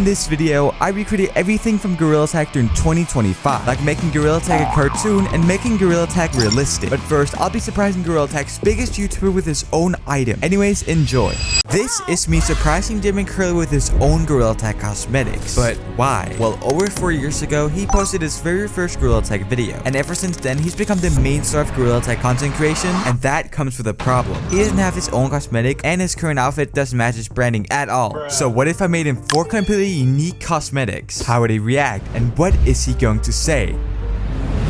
In this video, I recreated everything from Gorilla Tag during 2025, like making Gorilla Tag a cartoon and making Gorilla Tag realistic. But first, I'll be surprising Gorilla Tag's biggest YouTuber with his own item. Anyways, enjoy. This is me surprising Jim and Curly with his own Gorilla Tag cosmetics. But why? Well, over 4 years ago, he posted his very first Gorilla Tag video, and ever since then, he's become the main star of Gorilla Tag content creation, and that comes with a problem. He doesn't have his own cosmetic, and his current outfit doesn't match his branding at all. So what if I made him 4 completely unique cosmetics? How would he react, and what is he going to say?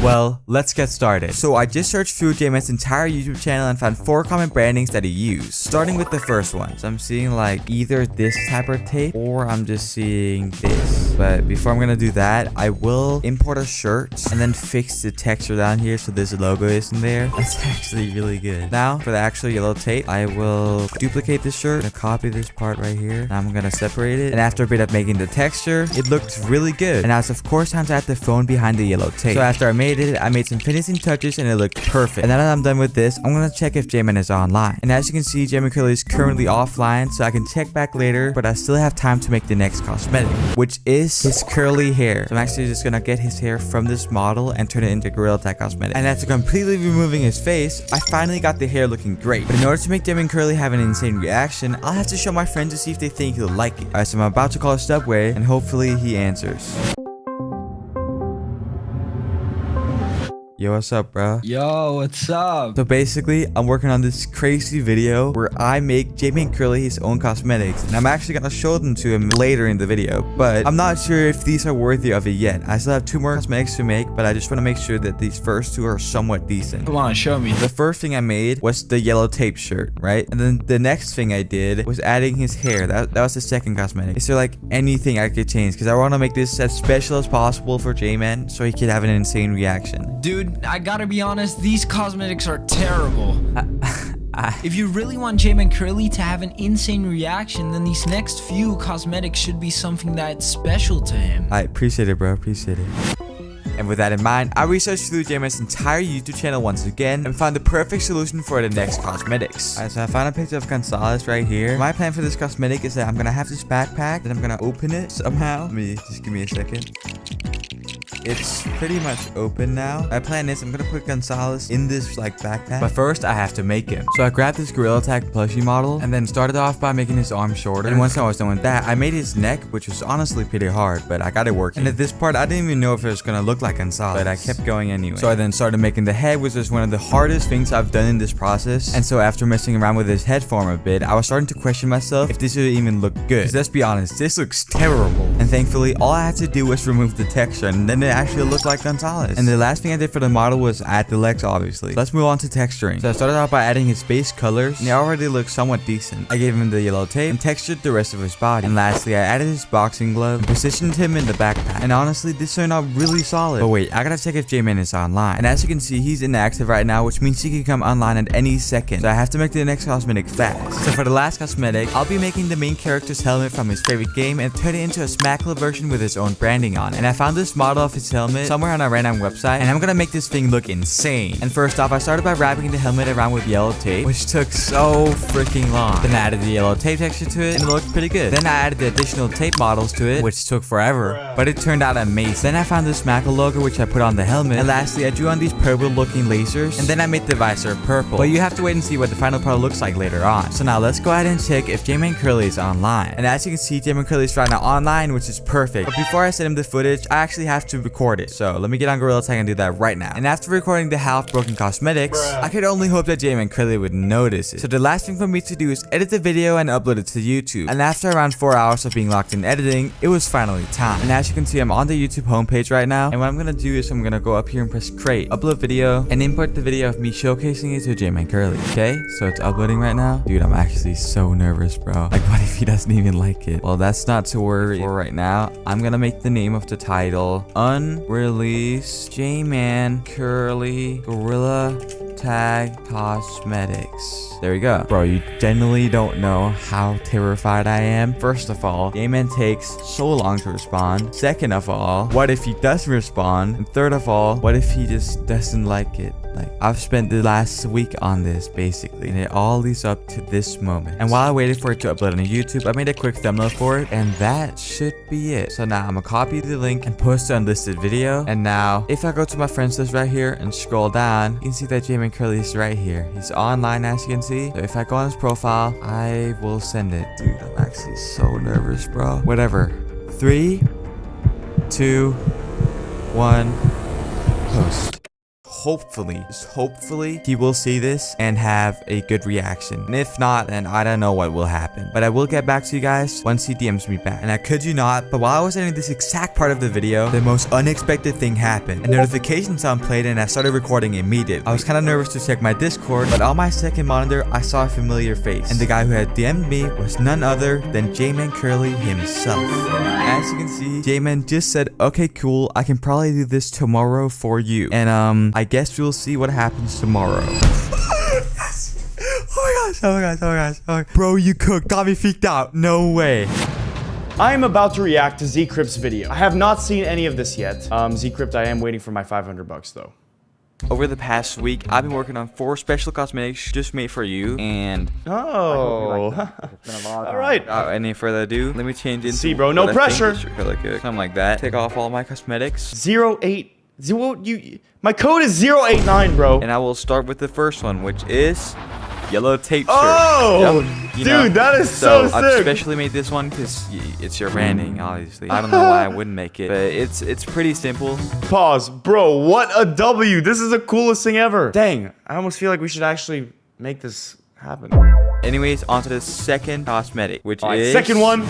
Well, let's get started. So I just searched through J-Man's entire YouTube channel and found 4 common brandings that he used. Starting with the first one. So I'm seeing like either this type of tape or I'm just seeing this. But before I'm gonna do that, I will import a shirt and then fix the texture down here so this logo isn't there. That's actually really good. Now for the actual yellow tape, I will duplicate this shirt and copy this part right here. Now I'm gonna separate it. And after a bit of making the texture, it looked really good. And now it's of course time to add the phone behind the yellow tape. So after I made some finishing touches and it looked perfect. And now that I'm done with this, I'm gonna check if J-Man is online. And as you can see, J-Man Curly is currently offline, so I can check back later, but I still have time to make the next cosmetic, which is his curly hair. So I'm actually just gonna get his hair from this model and turn it into Gorilla Tag cosmetic. And after completely removing his face, I finally got the hair looking great. But in order to make J-Man Curly have an insane reaction, I'll have to show my friend to see if they think he'll like it. Alright, so I'm about to call Subway and hopefully he answers. Yo, what's up, bro? Yo, what's up? So basically, I'm working on this crazy video where I make J-Man Curly his own cosmetics, and I'm actually gonna show them to him later in the video, but I'm not sure if these are worthy of it yet. I still have 2 more cosmetics to make, but I just want to make sure that these first 2 are somewhat decent. Come on, show me. The first thing I made was the yellow tape shirt, right? And then the next thing I did was adding his hair. That was the second cosmetic. Is there like anything I could change? Because I want to make this as special as possible for J-Man so he could have an insane reaction. Dude, I gotta be honest, these cosmetics are terrible. If you really want J-Man Curly to have an insane reaction, then these next few cosmetics should be something that's special to him. I appreciate it, bro. Appreciate it. And with that in mind, I researched through J-Man's entire YouTube channel once again and found the perfect solution for the next cosmetics. Alright, so I found a picture of Gonzalez right here. My plan for this cosmetic is that I'm gonna have this backpack, then I'm gonna open it somehow. Just give me a second. It's pretty much open now. My plan is I'm gonna put Gonzalez in this like backpack, but first I have to make him. So I grabbed this Gorilla Tag plushie model and then started off by making his arm shorter. And once I was done with that, I made his neck, which was honestly pretty hard, but I got it working. And at this part, I didn't even know if it was gonna look like Gonzalez, but I kept going anyway. So I then started making the head, which was one of the hardest things I've done in this process. And so after messing around with his head form a bit, I was starting to question myself if this would even look good. Because let's be honest, this looks terrible. And thankfully, all I had to do was remove the texture, and then it actually looked like Gonzalez. And the last thing I did for the model was add the legs, obviously. Let's move on to texturing. So I started out by adding his base colors, and it already looks somewhat decent. I gave him the yellow tape and textured the rest of his body. And lastly, I added his boxing glove and positioned him in the backpack. And honestly, this turned out really solid. But wait, I gotta check if J-Man is online. And as you can see, he's inactive right now, which means he can come online at any second. So I have to make the next cosmetic fast. So for the last cosmetic, I'll be making the main character's helmet from his favorite game and turn it into a smackle version with his own branding on it. And I found this model of his helmet somewhere on a random website, and I'm gonna make this thing look insane. And first off, I started by wrapping the helmet around with yellow tape, which took so freaking long. Then I added the yellow tape texture to it, and it looked pretty good. Then I added the additional tape models to it, which took forever, but it turned out amazing. Then I found this Smackle logo, which I put on the helmet, and lastly, I drew on these purple looking lasers, and then I made the visor purple. But you have to wait and see what the final product looks like later on. So now let's go ahead and check if J-Man Curly is online. And as you can see, J-Man Curly is right now online, which is perfect. But before I send him the footage, I actually have to record it. So let me get on Gorilla Tag and do that right now. And after recording the half broken cosmetics, I could only hope that J-Man Curly would notice it. So the last thing for me to do is edit the video and upload it to YouTube. And after around 4 hours of being locked in editing, it was finally time. And as you can see, I'm on the YouTube homepage right now. And what I'm gonna do is I'm gonna go up here and press create, upload video, and import the video of me showcasing it to J-Man Curly. Okay, so it's uploading right now. Dude, I'm actually so nervous, bro. Like, what if he doesn't even like it? Well, that's not to worry for right now. I'm gonna make the name of the title Unreleased J-Man Curly Gorilla Tag Cosmetics. There we go. Bro, you genuinely don't know how terrified I am. First of all, J-Man takes so long to respond. Second of all, what if he doesn't respond? And third of all, what if he just doesn't like it? Like, I've spent the last week on this basically, and it all leads up to this moment. And while I waited for it to upload on YouTube, I made a quick thumbnail for it, and that should be it. So now I'm gonna copy the link and post the unlisted video. And now if I go to my friends list right here and scroll down, you can see that Jamin Curly is right here. He's online, as you can see. So if I go on his profile, I will send it. Dude, I'm actually so nervous, bro. Whatever. 3, 2, 1, post. Hopefully, just hopefully, he will see this and have a good reaction. And if not, then I don't know what will happen. But I will get back to you guys once he DMs me back. And I kid you not, but while I was editing this exact part of the video, the most unexpected thing happened. A notification sound played and I started recording immediately. I was kind of nervous to check my Discord, but on my second monitor, I saw a familiar face. And the guy who had DM'd me was none other than Jamin Curly himself. As you can see, Jamin just said, okay, cool, I can probably do this tomorrow for you. And I guess we'll see what happens tomorrow. Yes. Oh my gosh. Bro, you cooked. Got me freaked out. No way. I am about to react to Zkript's video. I have not seen any of this yet. Zkript, I am waiting for my $500 though. Over the past week, I've been working on 4 special cosmetics just made for you, and oh, all right. Without any further ado, let me change into See, bro, no what pressure. I think should look good. Something like that. Take off all my cosmetics, 08. My code is 089, bro. and I will start with the first one, which is yellow tape shirt. Oh, Yep, you dude, know. that is so sick. I've specially made this one because it's your branding, obviously. I don't know why I wouldn't make it, but it's pretty simple. Pause, bro. What a W. This is the coolest thing ever. Dang, I almost feel like we should actually make this happen. Anyways, on to the second cosmetic, which is second one.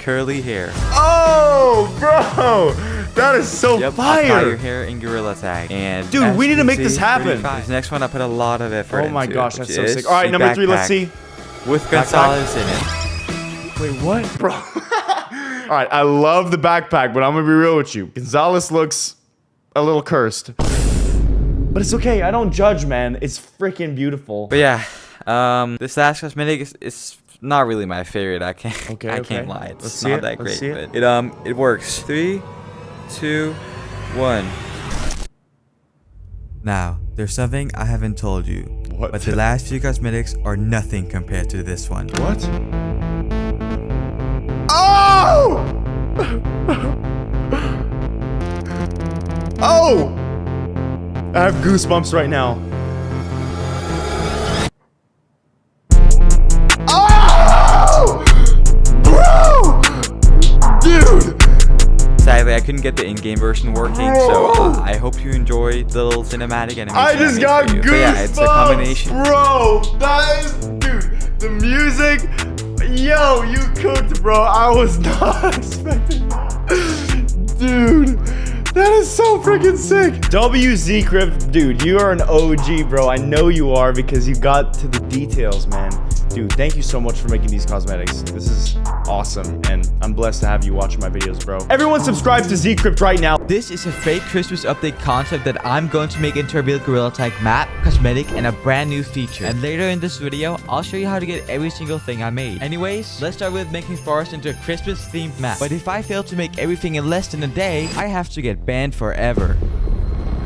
curly hair. Oh, bro, that is so Yep, I'll tie your fire. hair in Gorilla Tag. And Dude, as we you need to can make see, this happen. pretty fine. This next one I put a lot of effort Oh my into, gosh, which that's so is sick. All right, a number 3, let's see. with Gonzalez in it. Wait, what, bro? All right, I love the backpack, but I'm gonna be real with you. Gonzalez looks a little cursed, but it's okay. I don't judge, man. It's freaking beautiful. But yeah, this last cosmetic is not really my favorite. I can't lie. Let's It's see not it. that Let's great, see it. but it works. 3, 2, 1. Now, there's something I haven't told you. What? But the last few cosmetics are nothing compared to this one. What? Oh! Oh! I have goosebumps right now. Oh! Bro! Dude! Sadly, I couldn't get the in-game version working, so I hope you enjoy the little cinematic animation. I just made got for you. goosebumps, But yeah, it's a combination. bro. That is, dude. The music, yo, you cooked, bro. I was not expecting that, dude. That is so freaking sick. Zkript, dude, you are an OG, bro. I know you are because you got to the details, man. Dude, thank you so much for making these cosmetics. This is awesome, and I'm blessed to have you watching my videos, bro. Everyone subscribe to Zkript right now. This is a fake Christmas update concept that I'm going to make into a real Gorilla Tag map, cosmetic, and a brand new feature. And later in this video, I'll show you how to get every single thing I made. Anyways, let's start with making forest into a Christmas themed map. But if I fail to make everything in less than a day, I have to get banned forever.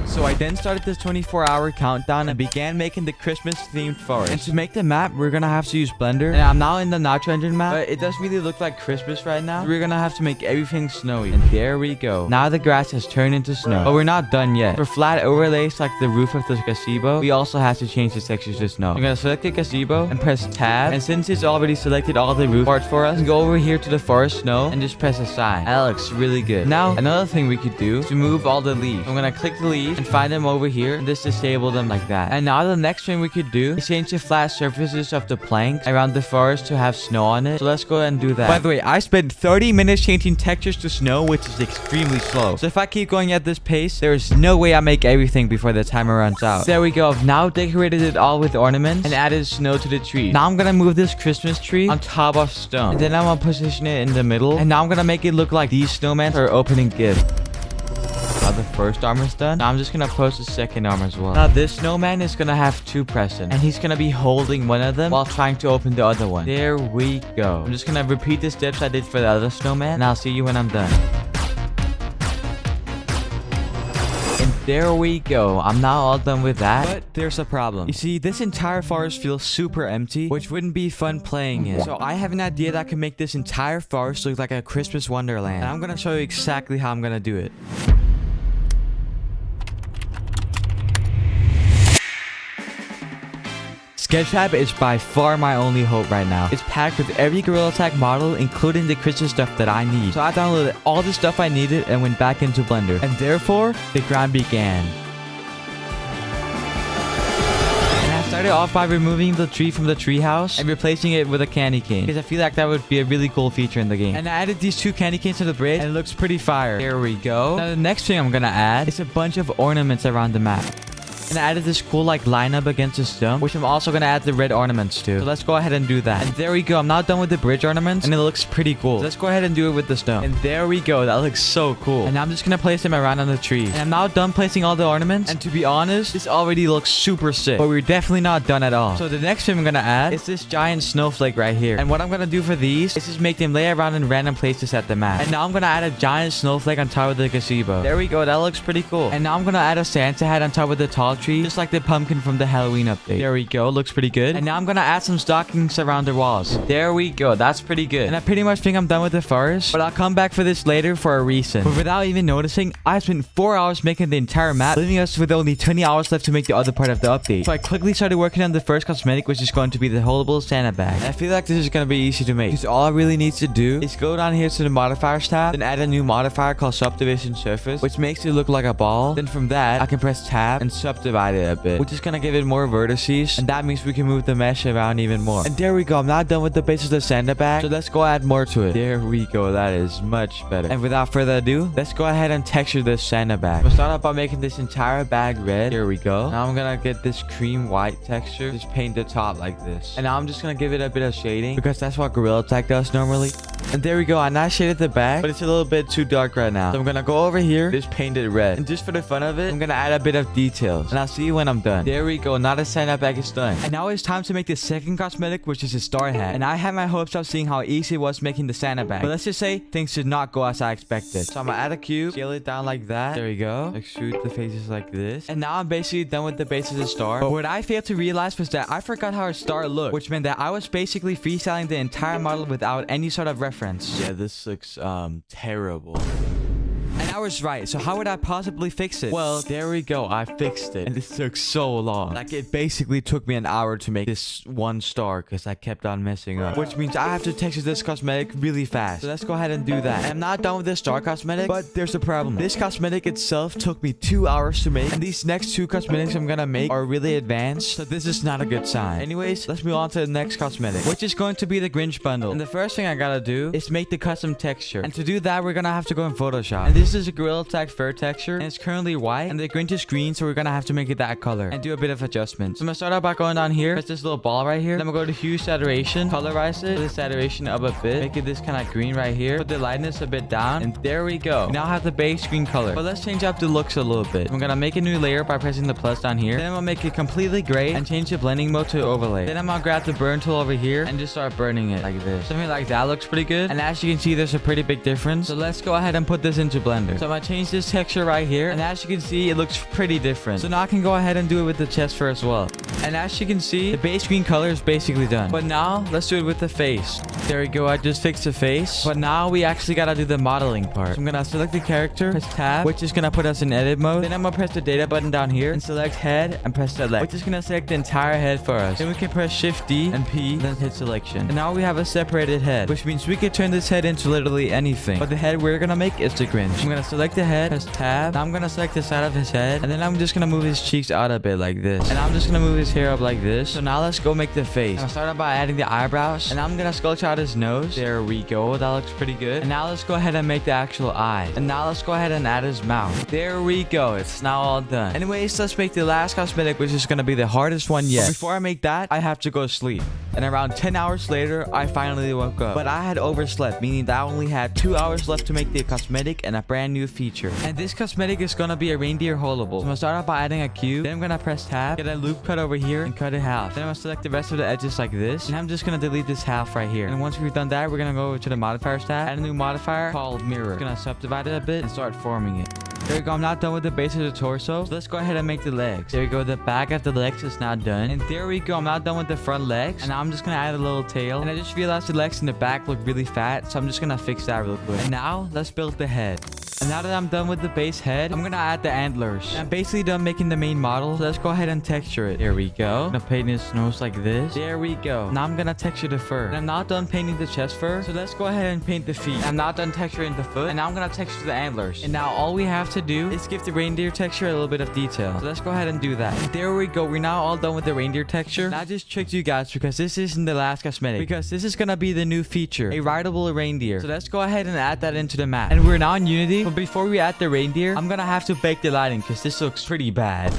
So I then started this 24-hour countdown and began making the Christmas themed forest. And to make the map, we're gonna have to use Blender. And I'm now in the Nitro Engine map, but it does really look like Christmas right now. So we're gonna have to make everything snowy. And there we go. Now the grass has turned into snow. But we're not done yet. For flat overlays like the roof of the gazebo, we also have to change the textures to snow. I'm gonna select the gazebo and press tab. And since it's already selected all the roof parts for us, go over here to the forest snow and just press assign. That looks really good. Now, another thing we could do is to move all the leaves. I'm gonna click the leaves and find them over here and just disable them like that. And now the next thing we could do is change the flat surfaces of the planks around the forest to have snow on it. So let's go ahead and do that. By the way, I spent 30 minutes changing textures to snow, which is extremely slow. So if I keep going at this pace, there is no way I make everything before the timer runs out. There we go. I've now decorated it all with ornaments and added snow to the tree. Now I'm gonna move this Christmas tree on top of stone. And then I'm gonna position it in the middle. And now I'm gonna make it look like these snowmen are opening gifts. Now the first armor's done. Now I'm just gonna post the second armor as well. Now this snowman is gonna have 2 presents, and he's gonna be holding one of them while trying to open the other one. There we go. I'm just gonna repeat the steps I did for the other snowman, and I'll see you when I'm done. And there we go. I'm not all done with that, but there's a problem. You see, this entire forest feels super empty, which wouldn't be fun playing in. So I have an idea that can make this entire forest look like a Christmas wonderland. And I'm gonna show you exactly how I'm gonna do it. Sketchfab is by far my only hope right now. It's packed with every Gorilla Tag model, including the Christmas stuff that I need. So I downloaded all the stuff I needed and went back into Blender. And therefore, the grind began. And I started off by removing the tree from the treehouse and replacing it with a candy cane, because I feel like that would be a really cool feature in the game. And I added these 2 candy canes to the bridge, and it looks pretty fire. There we go. Now the next thing I'm gonna add is a bunch of ornaments around the map. And I added this cool like lineup against the stone, which I'm also gonna add the red ornaments to. So let's go ahead and do that. And there we go. I'm now done with the bridge ornaments, and it looks pretty cool. So let's go ahead and do it with the stone. And there we go. That looks so cool. And now I'm just gonna place them around on the tree. And I'm now done placing all the ornaments. And to be honest, this already looks super sick. But we're definitely not done at all. So the next thing I'm gonna add is this giant snowflake right here. And what I'm gonna do for these is just make them lay around in random places at the map. And now I'm gonna add a giant snowflake on top of the gazebo. There we go. That looks pretty cool. And now I'm gonna add a Santa hat on top of the tall tree, just like the pumpkin from the Halloween update. There we go. Looks pretty good. And now I'm gonna add some stockings around the walls. There we go. That's pretty good. And I pretty much think I'm done with the forest, but I'll come back for this later for a reason. But without even noticing, I spent 4 hours making the entire map, leaving us with only 20 hours left to make the other part of the update. So I quickly started working on the first cosmetic, which is going to be the holdable Santa bag. And I feel like this is gonna be easy to make, because all I really need to do is go down here to the modifiers tab, then add a new modifier called subdivision surface, which makes it look like a ball. Then from that, I can press tab and subdivide it a bit, which is gonna give it more vertices, and that means we can move the mesh around even more. And there we go. I'm not done with the base of the Santa bag, so let's go add more to it. There we go. That is much better. And without further ado, let's go ahead and texture this Santa bag. We'll start off by making this entire bag red. Here we go. Now I'm gonna get this cream white texture, just paint the top like this. And now I'm just gonna give it a bit of shading, because that's what Gorilla Tag does normally. And there we go. I now shaded the bag, but it's a little bit too dark right now. So I'm gonna go over here, just paint it red. And just for the fun of it, I'm gonna add a bit of details. And I'll see you when I'm done. There we go. Now the Santa bag is done. And now it's time to make the second cosmetic, which is a star hat. And I had my hopes of seeing how easy it was making the Santa bag. But let's just say things did not go as I expected. So I'm gonna add a cube, scale it down like that. There we go. Extrude the faces like this. And now I'm basically done with the base of the star. But what I failed to realize was that I forgot how a star looked, which meant that I was basically freestyling the entire model without any sort of reference. Yeah, this looks terrible. And I was right, so how would I possibly fix it? Well, there we go, I fixed it. And this took so long. Like, it basically took me an hour to make this one star, because I kept on messing up. Which means I have to texture this cosmetic really fast. So let's go ahead and do that. And I'm not done with this star cosmetic, but there's a problem. This cosmetic itself took me 2 hours to make, and these next 2 cosmetics I'm gonna make are really advanced, so this is not a good sign. Anyways, let's move on to the next cosmetic, which is going to be the Grinch bundle. And the first thing I gotta do is make the custom texture. And to do that, we're gonna have to go in Photoshop. And this is a Gorilla Tag fur texture, and it's currently white, and the Grinch is green, so we're gonna have to make it that color and do a bit of adjustments. So I'm gonna start out by going down here, press this little ball right here, then I'm gonna go to hue saturation, colorize it, put the saturation up a bit, make it this kind of green right here, put the lightness a bit down, and there we go. We now have the base green color. But let's change up the looks a little bit. I'm gonna make a new layer by pressing the plus down here, then I'm gonna make it completely gray and change the blending mode to overlay. Then I'm gonna grab the burn tool over here and just start burning it like this. Something like that looks pretty good, and as you can see, there's a pretty big difference. So let's go ahead and put this into Blender. So I'm gonna change this texture right here, and as you can see, it looks pretty different. So now I can go ahead and do it with the chest fur as well. And as you can see, the base green color is basically done. But now let's do it with the face. There we go. I just fixed the face, but now we actually gotta do the modeling part. So I'm gonna select the character, press tab, which is gonna put us in edit mode. Then I'm gonna press the data button down here and select head and press select, which is gonna select the entire head for us. Then we can press shift D and P, then hit selection. And now we have a separated head, which means we can turn this head into literally anything. But the head we're gonna make is the Grinch. I'm gonna select the head, press tab. Now I'm gonna select the side of his head, and then I'm just gonna move his cheeks out a bit like this. And I'm just gonna move his hair up like this. So now let's go make the face. I'll start out by adding the eyebrows, and I'm gonna sculpt out his nose. There we go. That looks pretty good. And now let's go ahead and make the actual eye. And now let's go ahead and add his mouth. There we go. It's now all done. Anyways, let's make the last cosmetic, which is gonna be the hardest one yet. But before I make that, I have to go sleep. And around 10 hours later, I finally woke up. But I had overslept, meaning that I only had 2 hours left to make the cosmetic and a brand new feature. And this cosmetic is gonna be a reindeer holdable. So I'm gonna start out by adding a cube. Then I'm gonna press tab, get a loop cut over here, and cut it half. Then I'm gonna select the rest of the edges like this. And I'm just gonna delete this half right here. And once we've done that, we're gonna go over to the modifiers tab, add a new modifier called mirror. Gonna subdivide it a bit and start forming it. There we go. I'm not done with the base of the torso. So let's go ahead and make the legs. There we go. The back of the legs is now done. And there we go. I'm not done with the front legs. And now I'm just going to add a little tail. And I just realized the legs in the back look really fat. So I'm just going to fix that real quick. And now let's build the head. And now that I'm done with the base head, I'm gonna add the antlers. And I'm basically done making the main model. So let's go ahead and texture it. There we go. I'm gonna paint his nose like this. There we go. Now I'm gonna texture the fur. And I'm not done painting the chest fur. So let's go ahead and paint the feet. And I'm not done texturing the foot. And now I'm gonna texture the antlers. And now all we have to do is give the reindeer texture a little bit of detail. So let's go ahead and do that. And there we go. We're now all done with the reindeer texture. And I just tricked you guys because this isn't the last cosmetic. Because this is gonna be the new feature. A rideable reindeer. So let's go ahead and add that into the map. And we're now in Unity. But before we add the reindeer, I'm gonna have to bake the lighting because this looks pretty bad.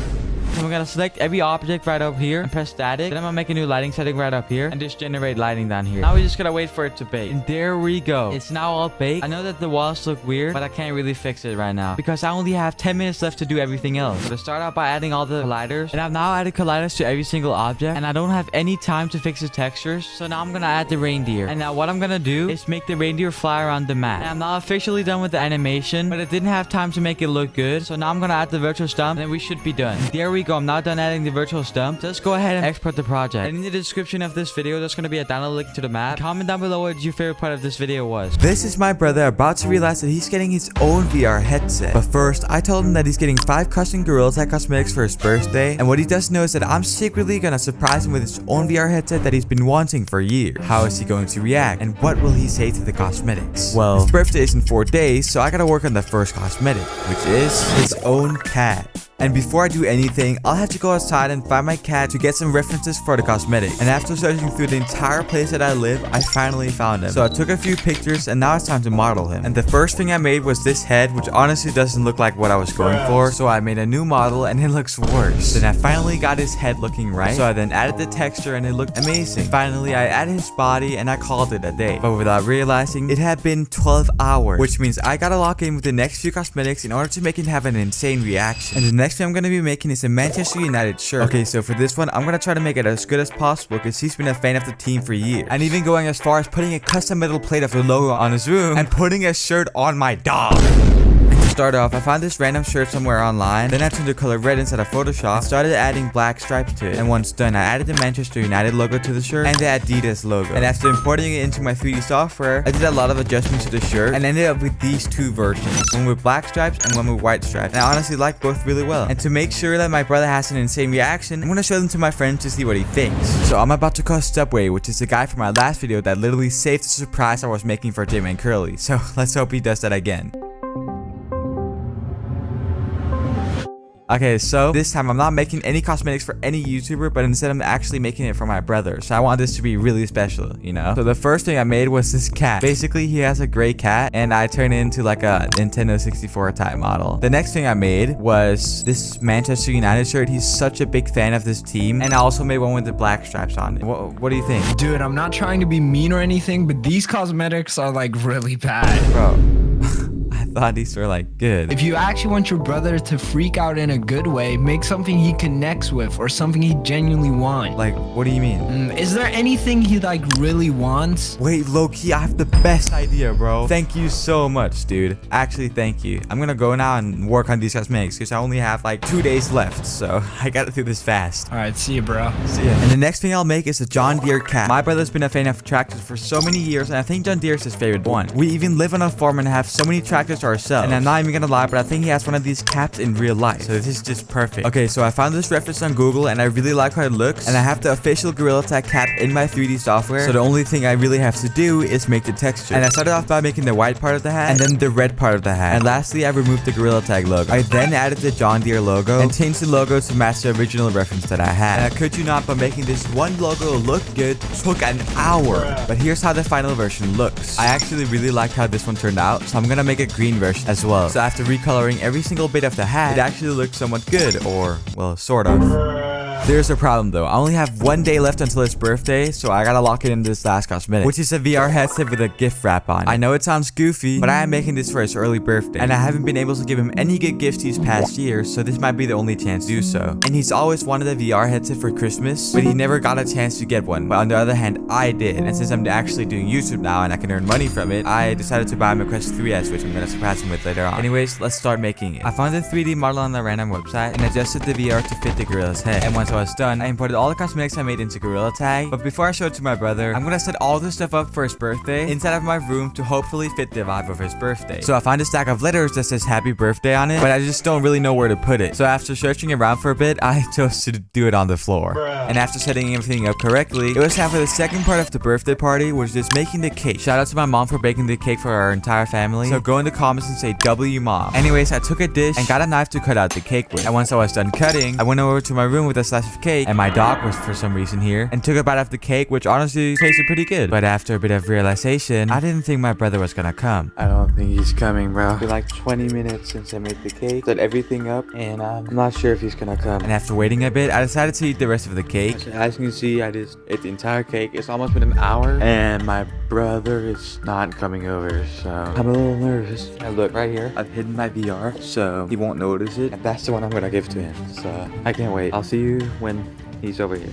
So I'm gonna select every object right up here and press static. Then I'm gonna make a new lighting setting right up here and just generate lighting down here. Now we just gotta wait for it to bake. And there we go. It's now all baked. I know that the walls look weird, but I can't really fix it right now because I only have 10 minutes left to do everything else. So to start out by adding all the colliders, and I've now added colliders to every single object, and I don't have any time to fix the textures. So now I'm gonna add the reindeer. And now what I'm gonna do is make the reindeer fly around the map. And I'm now officially done with the animation, but I didn't have time to make it look good. So now I'm gonna add the virtual stump, and then we should be done. And there we go. I'm now done adding the virtual stump. So let's go ahead and export the project. And in the description of this video, there's going to be a download link to the map. Comment down below what your favorite part of this video was. This is my brother about to realize that he's getting his own VR headset. But first, I told him that he's getting 5 custom Gorilla Tag cosmetics for his birthday. And what he doesn't know is that I'm secretly going to surprise him with his own VR headset that he's been wanting for years. How is he going to react? And what will he say to the cosmetics? Well, his birthday is in 4 days, so I gotta work on the first cosmetic, which is his own cat. And before I do anything, I'll have to go outside and find my cat to get some references for the cosmetic. And after searching through the entire place that I live, I finally found him. So I took a few pictures and now it's time to model him. And the first thing I made was this head, which honestly doesn't look like what I was going for. So I made a new model and it looks worse. Then I finally got his head looking right. So I then added the texture and it looked amazing. Finally, I added his body and I called it a day. But without realizing, it had been 12 hours. Which means I gotta lock in with the next few cosmetics in order to make him have an insane reaction. And the next thing I'm gonna be making is a Manchester United shirt. Okay, so for this one, I'm gonna try to make it as good as possible because he's been a fan of the team for years. And even going as far as putting a custom metal plate of the logo on his room and putting a shirt on my dog. Start off, I found this random shirt somewhere online. Then I turned the color red inside of Photoshop and started adding black stripes to it. And once done, I added the Manchester United logo to the shirt and the Adidas logo. And after importing it into my 3D software, I did a lot of adjustments to the shirt and ended up with these 2 versions. One with black stripes and one with white stripes. And I honestly like both really well. And to make sure that my brother has an insane reaction, I'm gonna show them to my friends to see what he thinks. So I'm about to call Subway, which is the guy from my last video that literally saved the surprise I was making for Jim and Curly. So let's hope he does that again. Okay, so this time I'm not making any cosmetics for any YouTuber, but instead I'm actually making it for my brother. So I want this to be really special, you know? So the first thing I made was this cat. Basically, he has a gray cat, and I turned it into like a Nintendo 64 type model. The next thing I made was this Manchester United shirt. He's such a big fan of this team. And I also made one with the black stripes on it. What do you think? Dude, I'm not trying to be mean or anything, but these cosmetics are like really bad. Bro. I thought these were like good. If you actually want your brother to freak out in a good way, make something he connects with or something he genuinely wants. Like, what do you mean? Is there anything he like really wants? Wait, low-key, I have the best idea, bro. Thank you so much, dude. Actually, thank you. I'm gonna go now and work on these cosmetics because I only have like 2 days left, so I gotta do this fast. All right, see you, bro. See ya. And the next thing I'll make is a John Deere cat. My brother's been a fan of tractors for so many years, and I think John Deere's his favorite one. We even live on a farm and have so many tractors ourselves. And I'm not even gonna lie, but I think he has one of these caps in real life. So this is just perfect. Okay, so I found this reference on Google and I really like how it looks. And I have the official Gorilla Tag cap in my 3D software. So the only thing I really have to do is make the texture. And I started off by making the white part of the hat and then the red part of the hat. And lastly, I removed the Gorilla Tag logo. I then added the John Deere logo and changed the logo to match the original reference that I had. And I could you not, but making this one logo look good took an hour. But here's how the final version looks. I actually really liked how this one turned out, so I'm gonna make a green version as well. So after recoloring every single bit of the hat, it actually looks somewhat good, or, well, sort of. There's a problem though. I only have 1 day left until his birthday, so I gotta lock it in this last cosmetic, which is a VR headset with a gift wrap on. I know it sounds goofy, but I am making this for his early birthday, and I haven't been able to give him any good gifts these past years, so this might be the only chance to do so. And he's always wanted a VR headset for Christmas, but he never got a chance to get one. But on the other hand, I did, and since I'm actually doing YouTube now and I can earn money from it, I decided to buy him a Quest 3S, which I'm gonna surprise him with later on. Anyways, let's start making it. I found a 3D model on the random website and adjusted the VR to fit the gorilla's head. And once I was done, I imported all the cosmetics I made into Gorilla Tag. But before I show it to my brother, I'm gonna set all this stuff up for his birthday inside of my room to hopefully fit the vibe of his birthday. So I found a stack of letters that says happy birthday on it, but I just don't really know where to put it. So after searching around for a bit, I chose to do it on the floor. And after setting everything up correctly, it was time for the second part of the birthday party, which is making the cake. Shout out to my mom for baking the cake for our entire family. So go in the comments and say W mom. Anyways, I took a dish and got a knife to cut out the cake with. And once I was done cutting, I went over to my room with a slice of cake, and my dog was for some reason here, and took a bite of the cake, which honestly tasted pretty good. But after a bit of realization, I didn't think my brother was gonna come. I don't think he's coming, bro. It's been like 20 minutes since I made the cake, set everything up, and I'm not sure if he's gonna come. And after waiting a bit, I decided to eat the rest of the cake. As you can see, I just ate the entire cake. It's almost been an hour, and my brother is not coming over, so I'm a little nervous. And look, right here, I've hidden my VR, so he won't notice it, and that's the one I'm gonna give to him. So I can't wait. I'll see you when he's over here.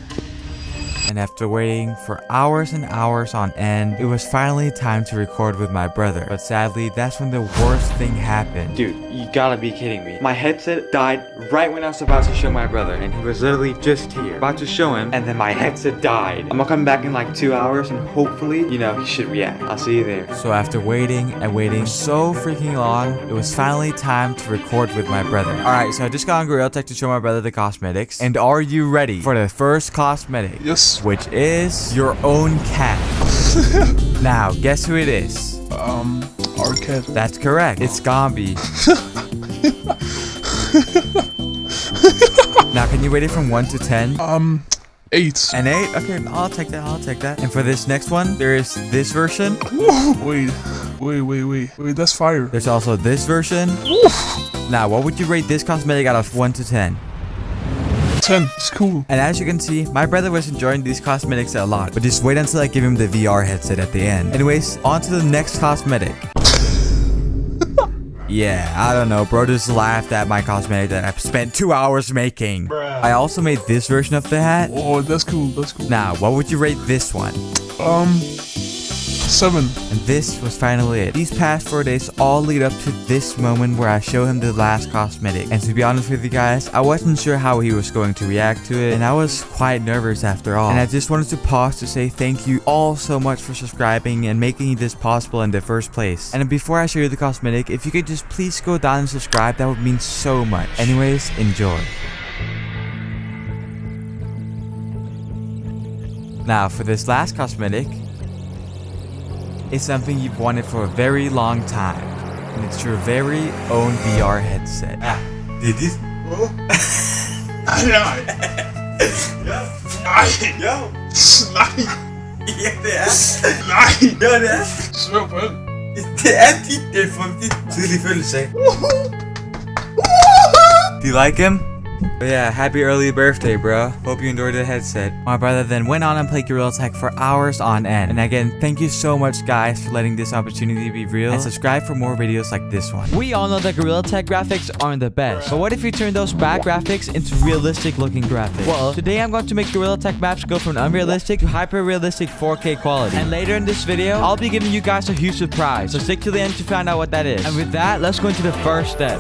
And after waiting for hours and hours on end, it was finally time to record with my brother. But sadly, that's when the worst thing happened. Dude, you gotta be kidding me. My headset died right when I was about to show my brother, and he was literally just here, about to show him, and then my headset died. I'm gonna come back in like 2 hours, and hopefully, you know, he should react. I'll see you there. So after waiting and waiting so freaking long, it was finally time to record with my brother. Alright, so I just got on Gorilla Tech to show my brother the cosmetics. And are you ready for the first cosmetic? Yes. Which is your own cat. Now, guess who it is? Our cat. That's correct. It's Gombi. Now, can you rate it from 1 to 10? 8. An 8? Okay, I'll take that. I'll take that. And for this next one, there is this version. Wait, that's fire. There's also this version. Now, what would you rate this cosmetic out of 1 to 10? 10. It's cool. And as you can see, my brother was enjoying these cosmetics a lot, but just wait until I give him the VR headset at the end. Anyways, on to the next cosmetic. Yeah, I don't know, bro just laughed at my cosmetic that I've spent 2 hours making. I also made this version of the hat. Oh, that's cool. That's cool. Now, what would you rate this one? 7. And this was finally it. These past 4 days all lead up to this moment where I show him the last cosmetic. And to be honest with you guys, I wasn't sure how he was going to react to it, and I was quite nervous after all. And I just wanted to pause to say thank you all so much for subscribing and making this possible in the first place. And before I show you the cosmetic, if you could just please go down and subscribe, that would mean so much. Anyways, enjoy. Now for this last cosmetic, it's something you've wanted for a very long time, and it's your very own VR headset. Dit is... Ja. Nej. Ja, det er. Nej. Ja, det er. Svær på den. Det er dit tidlige fødselsdag. Do you like him? But yeah, happy early birthday, bro. Hope you enjoyed the headset. My brother then went on and played Gorilla Tag for hours on end. And again, thank you so much, guys, for letting this opportunity be real. And subscribe for more videos like this one. We all know that Gorilla Tag graphics aren't the best. But what if you turn those bad graphics into realistic looking graphics? Well, today I'm going to make Gorilla Tag maps go from unrealistic to hyper-realistic 4K quality. And later in this video, I'll be giving you guys a huge surprise. So stick to the end to find out what that is. And with that, let's go into the first step,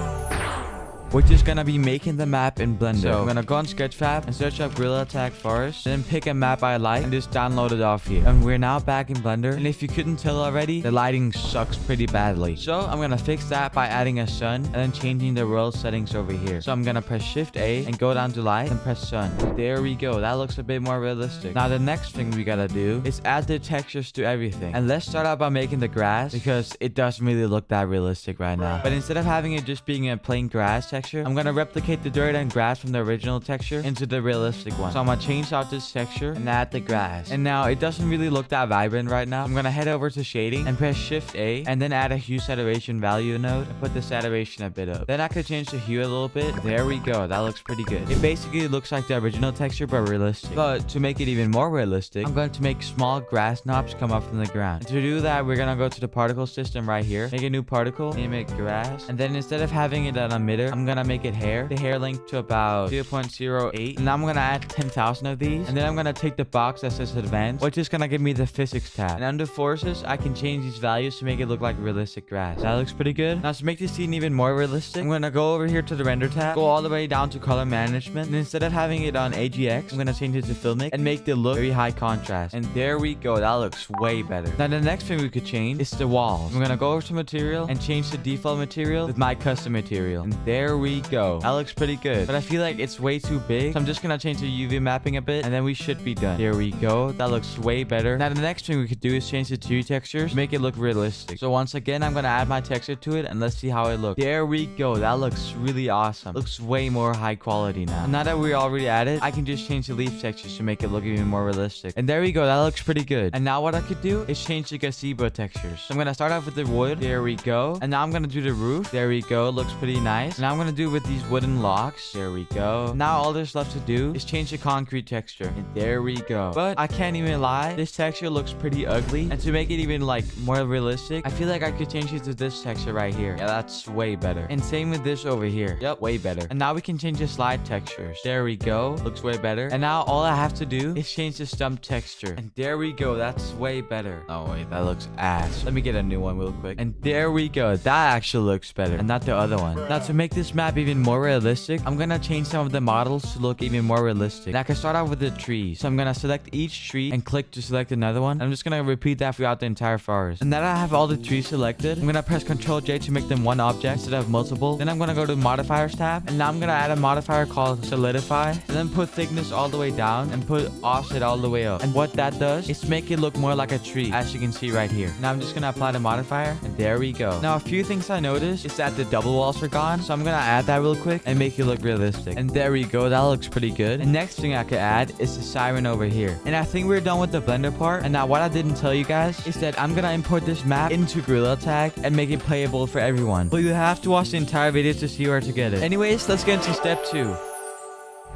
which is gonna be making the map in Blender. So I'm gonna go on Sketchfab and search up Gorilla Tag Forest, then pick a map I like and just download it off here. And we're now back in Blender, and if you couldn't tell already, the lighting sucks pretty badly. So I'm gonna fix that by adding a sun and then changing the world settings over here. So I'm gonna press Shift A and go down to light and press sun. There we go, that looks a bit more realistic. Now the next thing we gotta do is add the textures to everything. And let's start out by making the grass, because it doesn't really look that realistic right now. But instead of having it just being a plain grass texture, texture, I'm gonna replicate the dirt and grass from the original texture into the realistic one. So I'm gonna change out this texture and add the grass. And now it doesn't really look that vibrant right now. I'm gonna head over to shading and press Shift A and then add a hue saturation value node and put the saturation a bit up. Then I could change the hue a little bit. There we go. That looks pretty good. It basically looks like the original texture but realistic. But to make it even more realistic, I'm going to make small grass knobs come up from the ground. And to do that, we're gonna go to the particle system right here, make a new particle, name it grass, and then instead of having it an emitter, I'm gonna make it hair. The hair length to about 0.08, and now I'm gonna add 10,000 of these, and then I'm gonna take the box that says advanced, which is gonna give me the physics tab, and under forces I can change these values to make it look like realistic grass. That looks pretty good. Now to make this scene even more realistic, I'm gonna go over here to the render tab, go all the way down to color management, and instead of having it on AGX, I'm gonna change it to filmic and make it look very high contrast. And there we go. That looks way better. Now the next thing we could change is the walls. I'm gonna go over to material and change the default material with my custom material, and there we go. That looks pretty good, but I feel like it's way too big, so I'm just gonna change the UV mapping a bit, and then we should be done. There we go. That looks way better. Now the next thing we could do is change the tree textures to make it look realistic. So once again, I'm gonna add my texture to it, and let's see how it looks. There we go. That looks really awesome. Looks way more high quality now. And now that we already added, I can just change the leaf textures to make it look even more realistic. And there we go. That looks pretty good. And now what I could do is change the gazebo textures. So I'm gonna start off with the wood. There we go. And now I'm gonna do the roof. There we go. Looks pretty nice. Now I'm gonna do with these wooden locks. There we go. Now all there's left to do is change the concrete texture. And there we go. But I can't even lie, this texture looks pretty ugly. And to make it even like more realistic, I feel like I could change it to this texture right here. Yeah, that's way better. And same with this over here. Yep, way better. And now we can change the slide textures. There we go. Looks way better. And now all I have to do is change the stump texture. And there we go. That's way better. Oh wait, that looks ass. Let me get a new one real quick. And there we go. That actually looks better. And not the other one. Now to make this map even more realistic, I'm gonna change some of the models to look even more realistic. Now I can start off with the trees. So I'm gonna select each tree and click to select another one. I'm just gonna repeat that throughout the entire forest. And now that I have all the trees selected, I'm gonna press Ctrl J to make them one object instead of multiple. Then I'm gonna go to modifiers tab, and now I'm gonna add a modifier called solidify, and then put thickness all the way down and put offset all the way up. And what that does is make it look more like a tree, as you can see right here. Now I'm just gonna apply the modifier, and there we go. Now a few things I noticed is that the double walls are gone, so I'm gonna add that real quick and make it look realistic. And there we go. That looks pretty good. And next thing I could add is the siren over here. And I think we're done with the blender part. And now what I didn't tell you guys is that I'm gonna import this map into Gorilla Tag and make it playable for everyone. But you have to watch the entire video to see where to get it. Anyways, let's get into step 2.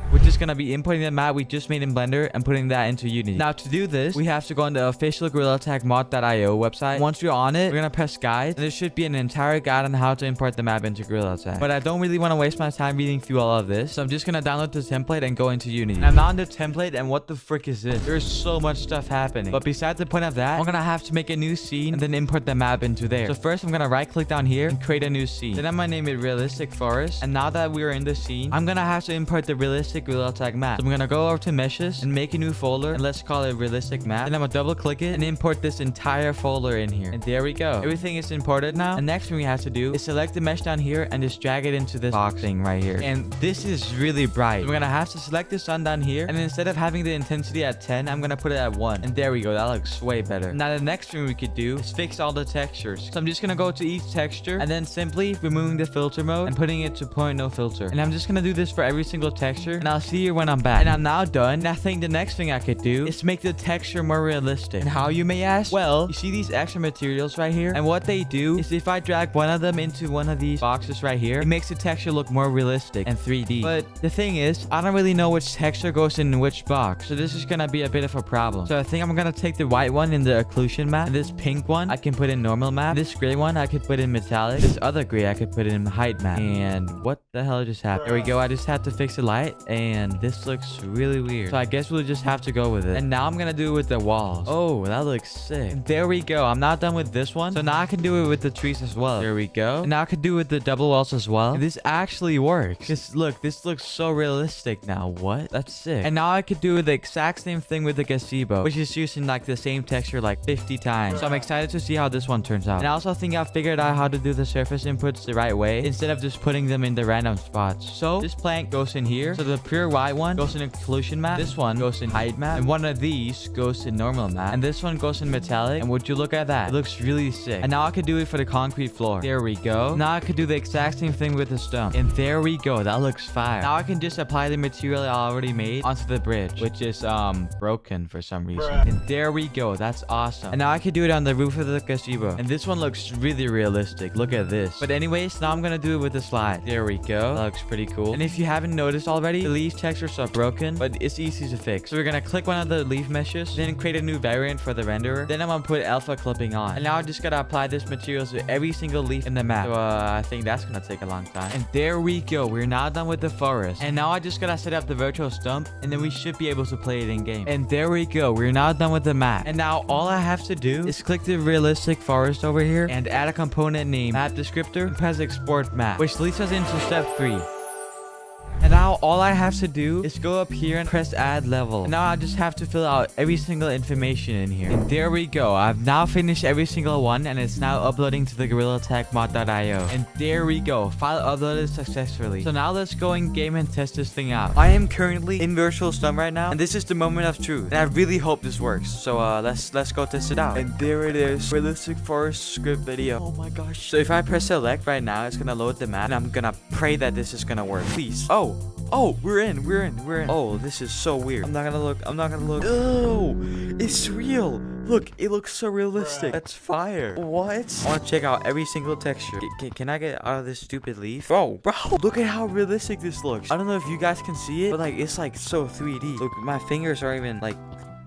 We're just gonna be importing the map we just made in Blender and putting that into Unity. Now to do this, we have to go on the official Gorilla Tag mod.io website. Once we're on it, we're gonna press guide, and there should be an entire guide on how to import the map into Gorilla Tag. But I don't really want to waste my time reading through all of this, so I'm just gonna download the template and go into Unity. I'm now on the template, and what the frick is this? There's so much stuff happening. But besides the point of that, I'm gonna have to make a new scene and then import the map into there. So first, I'm gonna right click down here and create a new scene. Then I'm gonna name it Realistic Forest. And now that we're in the scene, I'm gonna have to import the Realistic Gorilla Tag map. So I'm gonna go over to meshes and make a new folder, and let's call it realistic map. Then I'm gonna double click it and import this entire folder in here. And there we go. Everything is imported now. The next thing we have to do is select the mesh down here and just drag it into this box thing right here. And this is really bright. So we're gonna have to select the sun down here, and instead of having the intensity at 10, I'm gonna put it at 1. And there we go. That looks way better. Now the next thing we could do is fix all the textures. So I'm just gonna go to each texture and then simply removing the filter mode and putting it to point no filter. And I'm just gonna do this for every single texture, and I'll see you when I'm back. And I'm now done. And I think the next thing I could do is make the texture more realistic. And how, you may ask? Well, you see these extra materials right here? And what they do is if I drag one of them into one of these boxes right here, it makes the texture look more realistic and 3D. But the thing is, I don't really know which texture goes in which box. So this is gonna be a bit of a problem. So I think I'm gonna take the white one in the occlusion map. And this pink one I can put in normal map. This gray one I could put in metallic. This other gray I could put in height map. And what the hell just happened? There we go. I just had to fix the light, and this looks really weird. So I guess we'll just have to go with it. And now I'm gonna do it with the walls. Oh, that looks sick. And there we go. I'm not done with this one. So now I can do it with the trees as well. There we go. And now I can do it with the double walls as well. And this actually works. Just look, this looks so realistic now. What? That's sick. And now I could do the exact same thing with the gazebo, which is using like the same texture like 50 times. So I'm excited to see how this one turns out. And I also think I figured out how to do the surface inputs the right way instead of just putting them in the random spots. So this plank goes in here. So the pure center right one goes in occlusion matte. This one goes in height matte. And one of these goes in normal matte. And this one goes in metallic. And would you look at that? It looks really sick. And now I can do it for the concrete floor. There we go. Now I could do the exact same thing with the stump. And there we go. That looks fire. Now I can just apply the material I already made onto the bridge, which is broken for some reason. And there we go. That's awesome. And now I can do it on the roof of the gazebo. And this one looks really realistic. Look at this. But anyways, now I'm gonna do it with the slide. There we go. That looks pretty cool. And if you haven't noticed already, the leaf textures are broken, but it's easy to fix. So we're gonna click one of the leaf meshes, then create a new variant for the renderer. Then I'm gonna put alpha clipping on. And now I just gotta apply this material to every single leaf in the map. So I think that's gonna take a long time. And there we go. We're now done with the forest. And now I just gotta set up the virtual stump, and then we should be able to play it in game. And there we go. We're now done with the map. And now all I have to do is click the realistic forest over here and add a component named map descriptor and press export map, which leads us into step 3. And now all I have to do is go up here and press add level. And now I just have to fill out every single information in here. And there we go. I've now finished every single one, and it's now uploading to the Gorilla Tag mod.io. And there we go. File uploaded successfully. So now let's go in game and test this thing out. I am currently in virtual stump right now, and this is the moment of truth. And I really hope this works. So let's go test it out. And there it is. Realistic forest script video. Oh my gosh. So if I press select right now, it's gonna load the map, and I'm gonna pray that this is gonna work. Please. Oh, we're in. Oh, this is so weird. I'm not gonna look. Oh, it's real. Look, it looks so realistic. That's fire. What? I want to check out every single texture. Can I get out of this stupid leaf? Bro, look at how realistic this looks. I don't know if you guys can see it, but like, it's like so 3D. Look, my fingers are even like,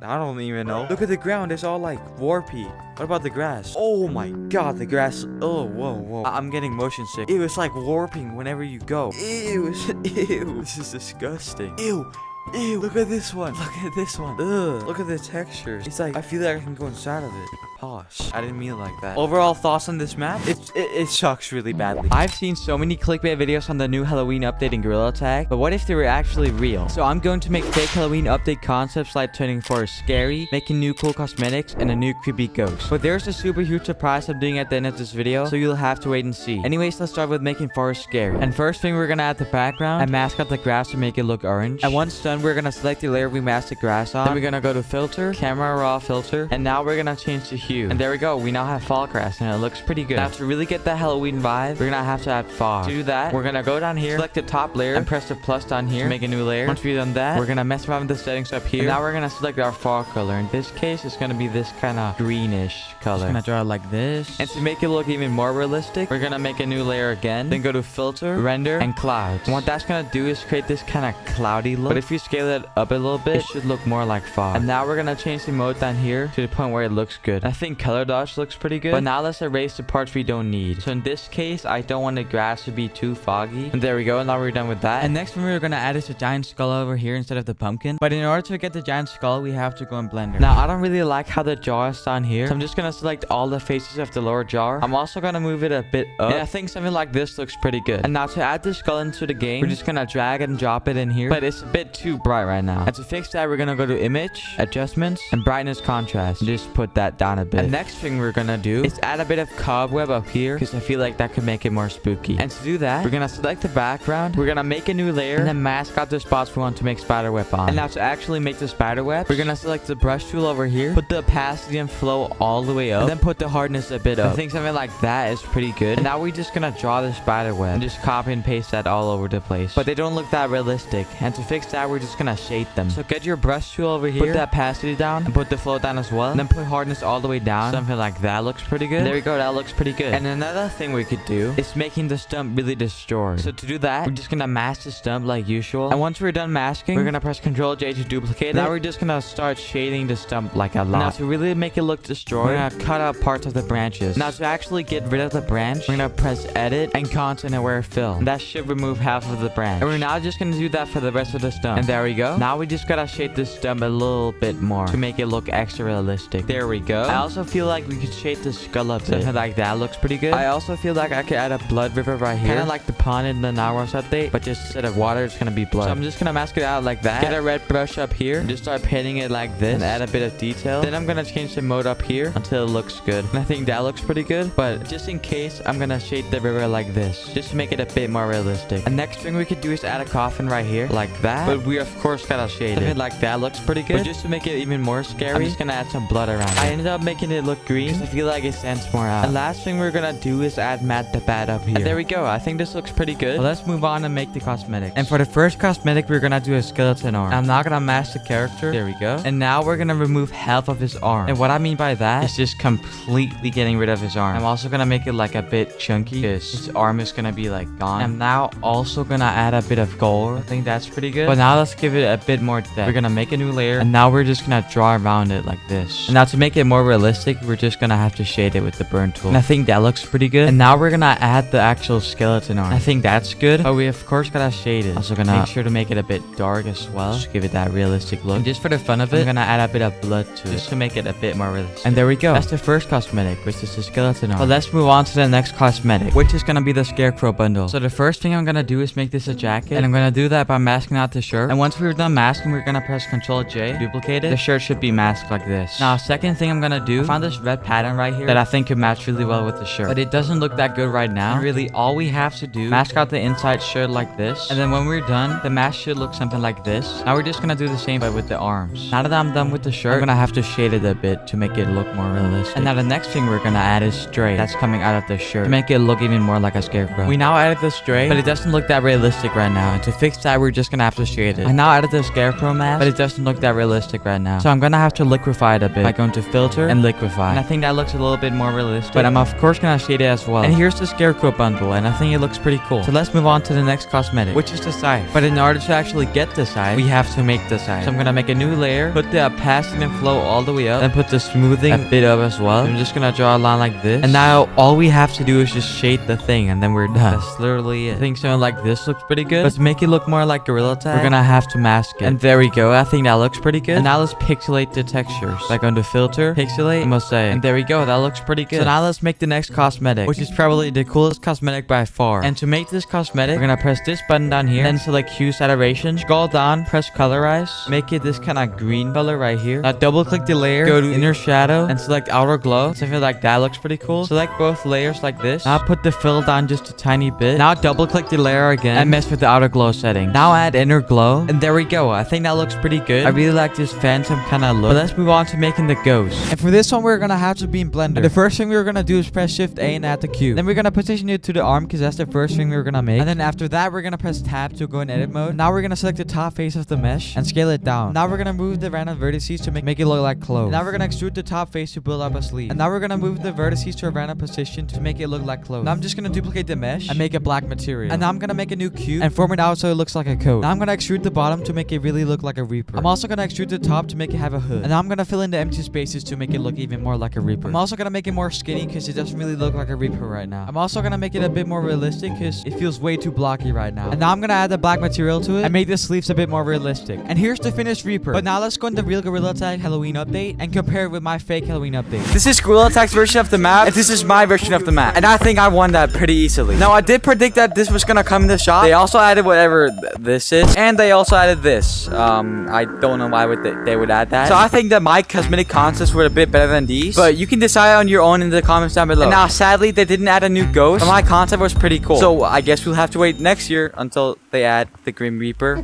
I don't even know. Look at the ground. It's all like warpy. What about the grass? Oh my god, the grass. Oh, whoa. I'm getting motion sick. It was like warping whenever you go. Ew. This is disgusting. Ew. Look at this one. Ugh. Look at the textures. It's like, I feel like I can go inside of it. Pause. I didn't mean it like that. Overall thoughts on this map? It sucks really badly. I've seen so many clickbait videos on the new Halloween update in Gorilla Tag, but what if they were actually real? So I'm going to make fake Halloween update concepts like turning forest scary, making new cool cosmetics, and a new creepy ghost. But there's a super huge surprise I'm doing at the end of this video, so you'll have to wait and see. Anyways, let's start with making forest scary. And first thing, we're gonna add the background and mask out the grass to make it look orange. And once done, we're gonna select the layer we masked the grass on. Then we're gonna go to filter, camera raw filter, and now we're gonna change the hue. And there we go. We now have fall grass, and it looks pretty good. Now to really get that Halloween vibe, we're gonna have to add fog. To do that, we're gonna go down here, select the top layer, and press the plus down here to make a new layer. Once we've done that, we're gonna mess around with the settings up here. And now we're gonna select our fog color. In this case, it's gonna be this kind of greenish color. Just gonna draw it like this. And to make it look even more realistic, we're gonna make a new layer again. Then go to filter, render, and clouds. And what that's gonna do is create this kind of cloudy look. But if you scale it up a little bit, it should look more like fog. And now we're gonna change the mode down here to the point where it looks good. I think color dodge looks pretty good. But now let's erase the parts we don't need. So in this case, I don't want the grass to be too foggy. And there we go. Now we're done with that. And next one, we're gonna add is a giant skull over here instead of the pumpkin. But in order to get the giant skull, we have to go in Blender. Now I don't really like how the jaw is down here, so I'm just gonna select all the faces of the lower jaw. I'm also gonna move it a bit up, and I think something like this looks pretty good. And now to add the skull into the game, we're just gonna drag and drop it in here, but it's a bit too bright right now. And to fix that, we're gonna go to image, adjustments, and brightness contrast, and just put that down a bit. And next thing we're gonna do is add a bit of cobweb up here, because I feel like that could make it more spooky. And to do that, we're gonna select the background, we're gonna make a new layer, and then mask out the spots we want to make spiderweb on. And now to actually make the spiderweb, we're gonna select the brush tool over here, put the opacity and flow all the way up, and then put the hardness a bit up. I think something like that is pretty good. And now we're just gonna draw the spiderweb and just copy and paste that all over the place. But they don't look that realistic. And to fix that, we're just gonna shade them. So get your brush tool over here, put the opacity down, and put the flow down as well. And then put hardness all the way down. Something like that looks pretty good. There we go, that looks pretty good. And another thing we could do is making the stump really destroyed. So to do that, we're just gonna mask the stump like usual. And once we're done masking, we're gonna press Ctrl J to duplicate it. Now we're just gonna start shading the stump like a lot. Now to really make it look destroyed, we're gonna cut out parts of the branches. Now to actually get rid of the branch, we're gonna press edit and content aware fill. And that should remove half of the branch. And we're now just gonna do that for the rest of the stump. And there we go. Now we just gotta shape the stump a little bit more to make it look extra realistic. There we go. I also feel like we could shade the skull up. Something like that looks pretty good. I also feel like I could add a blood river right here. Kind of like the pond in the Naros update, but just instead of water, it's gonna be blood. So I'm just gonna mask it out like that. Get a red brush up here and just start painting it like this and add a bit of detail. Then I'm gonna change the mode up here until it looks good. And I think that looks pretty good, but just in case, I'm gonna shade the river like this just to make it a bit more realistic. And next thing we could do is add a coffin right here like that, but we of course gotta shade it. Like that looks pretty good, but just to make it even more scary, I'm just gonna add some blood around it. I ended up making it look green because I feel like it stands more out. And last thing we're gonna do is add Matt the Bat up here. And there we go. I think this looks pretty good. Well, let's move on and make the cosmetics. And for the first cosmetic, we're gonna do a skeleton arm. I'm not gonna mask the character. There we go. And now we're gonna remove half of his arm. And what I mean by that is just completely getting rid of his arm. I'm also gonna make it like a bit chunky because his arm is gonna be like gone. I'm now also gonna add a bit of gold. I think that's pretty good. But now let's give it a bit more depth. We're gonna make a new layer, and now we're just gonna draw around it like this. And now to make it more realistic, we're just gonna have to shade it with the burn tool. And I think that looks pretty good. And now we're gonna add the actual skeleton arm. I think that's good, but we of course gotta shade it. Also gonna make sure to make it a bit dark as well, just give it that realistic look. And just for the fun of it, I'm gonna add a bit of blood to it just to make it a bit more realistic. And there we go. That's the first cosmetic, which is the skeleton arm. But let's move on to the next cosmetic, which is gonna be the scarecrow bundle. So the first thing I'm gonna do is make this a jacket, and I'm gonna do that by masking out the shirt. And once we're done masking, we're gonna press Ctrl J, duplicate it. The shirt should be masked like this. Now, second thing I'm gonna do, I found this red pattern right here that I think could match really well with the shirt, but it doesn't look that good right now. And really, all we have to do, mask out the inside shirt like this, and then when we're done, the mask should look something like this. Now we're just gonna do the same but with the arms. Now that I'm done with the shirt, I'm gonna have to shade it a bit to make it look more realistic. And now the next thing we're gonna add is stray that's coming out of the shirt to make it look even more like a scarecrow. We now added the stray, but it doesn't look that realistic right now. And to fix that, we're just gonna have to shade it. I now added the scarecrow mask, but it doesn't look that realistic right now. So I'm gonna have to liquefy it a bit by going to filter and liquefy. And I think that looks a little bit more realistic, but I'm of course gonna shade it as well. And here's the scarecrow bundle, and I think it looks pretty cool. So let's move on to the next cosmetic, which is the scythe. But in order to actually get the scythe, we have to make the scythe. So I'm gonna make a new layer, put the opacity and flow all the way up, then put the smoothing a bit up as well. I'm just gonna draw a line like this, and now all we have to do is just shade the thing, and then we're done. That's literally it. I think something like this looks pretty good, but to make it look more like Gorilla Tag, we're gonna have to mask it. And there we go. I think that looks pretty good. And now let's pixelate the textures. Like on the filter, pixelate, and mosaic. And there we go. That looks pretty good. So now let's make the next cosmetic, which is probably the coolest cosmetic by far. And to make this cosmetic, we're gonna press this button down here, then select Hue Saturation, scroll down, press Colorize, make it this kind of green color right here. Now double click the layer, go to Inner Shadow, and select Outer Glow. So I feel like that looks pretty cool. Select both layers like this. Now put the fill down just a tiny bit. Now double click the layer again and mess with the Outer Glow setting. Now add Inner Glow, and there we go. I think that looks pretty good. I really like this phantom kind of look. But let's move on to making the ghost. And for this one, we're gonna have to be in Blender. And the first thing we're gonna do is press Shift A and add the cube. Then we're gonna position it to the arm because that's the first thing we're gonna make. And then after that, we're gonna press Tab to go in edit mode. Now we're gonna select the top face of the mesh and scale it down. Now we're gonna move the random vertices to make it look like clothes. And now we're gonna extrude the top face to build up a sleeve. And now we're gonna move the vertices to a random position to make it look like clothes. Now I'm just gonna duplicate the mesh and make a black material. And now I'm gonna make a new cube and form it out so it looks like a coat. Now I'm gonna extrude the bottom to make it really look like a Reaper. I'm also gonna extrude the top to make it have a hood. And now I'm gonna fill in the empty spaces to make it look even more like a Reaper. I'm also gonna make it more skinny because it doesn't really look like a Reaper right now. I'm also gonna make it a bit more realistic because it feels way too blocky right now. And now I'm gonna add the black material to it and make the sleeves a bit more realistic. And here's the finished Reaper. But now let's go in the real Gorilla Tag Halloween update and compare it with my fake Halloween update. This is Gorilla Tag's version of the map, and this is my version of the map. And I think I won that pretty easily. Now I did predict that this was gonna come in the shop. They also added whatever this is, and they also added this. I don't know why they would add that. So I think that my cosmetic concepts were a bit better than these, but you can decide on your own in the comments down below. And now sadly they didn't add a new ghost, but my concept was pretty cool. So I guess we'll have to wait next year until they add the Grim Reaper.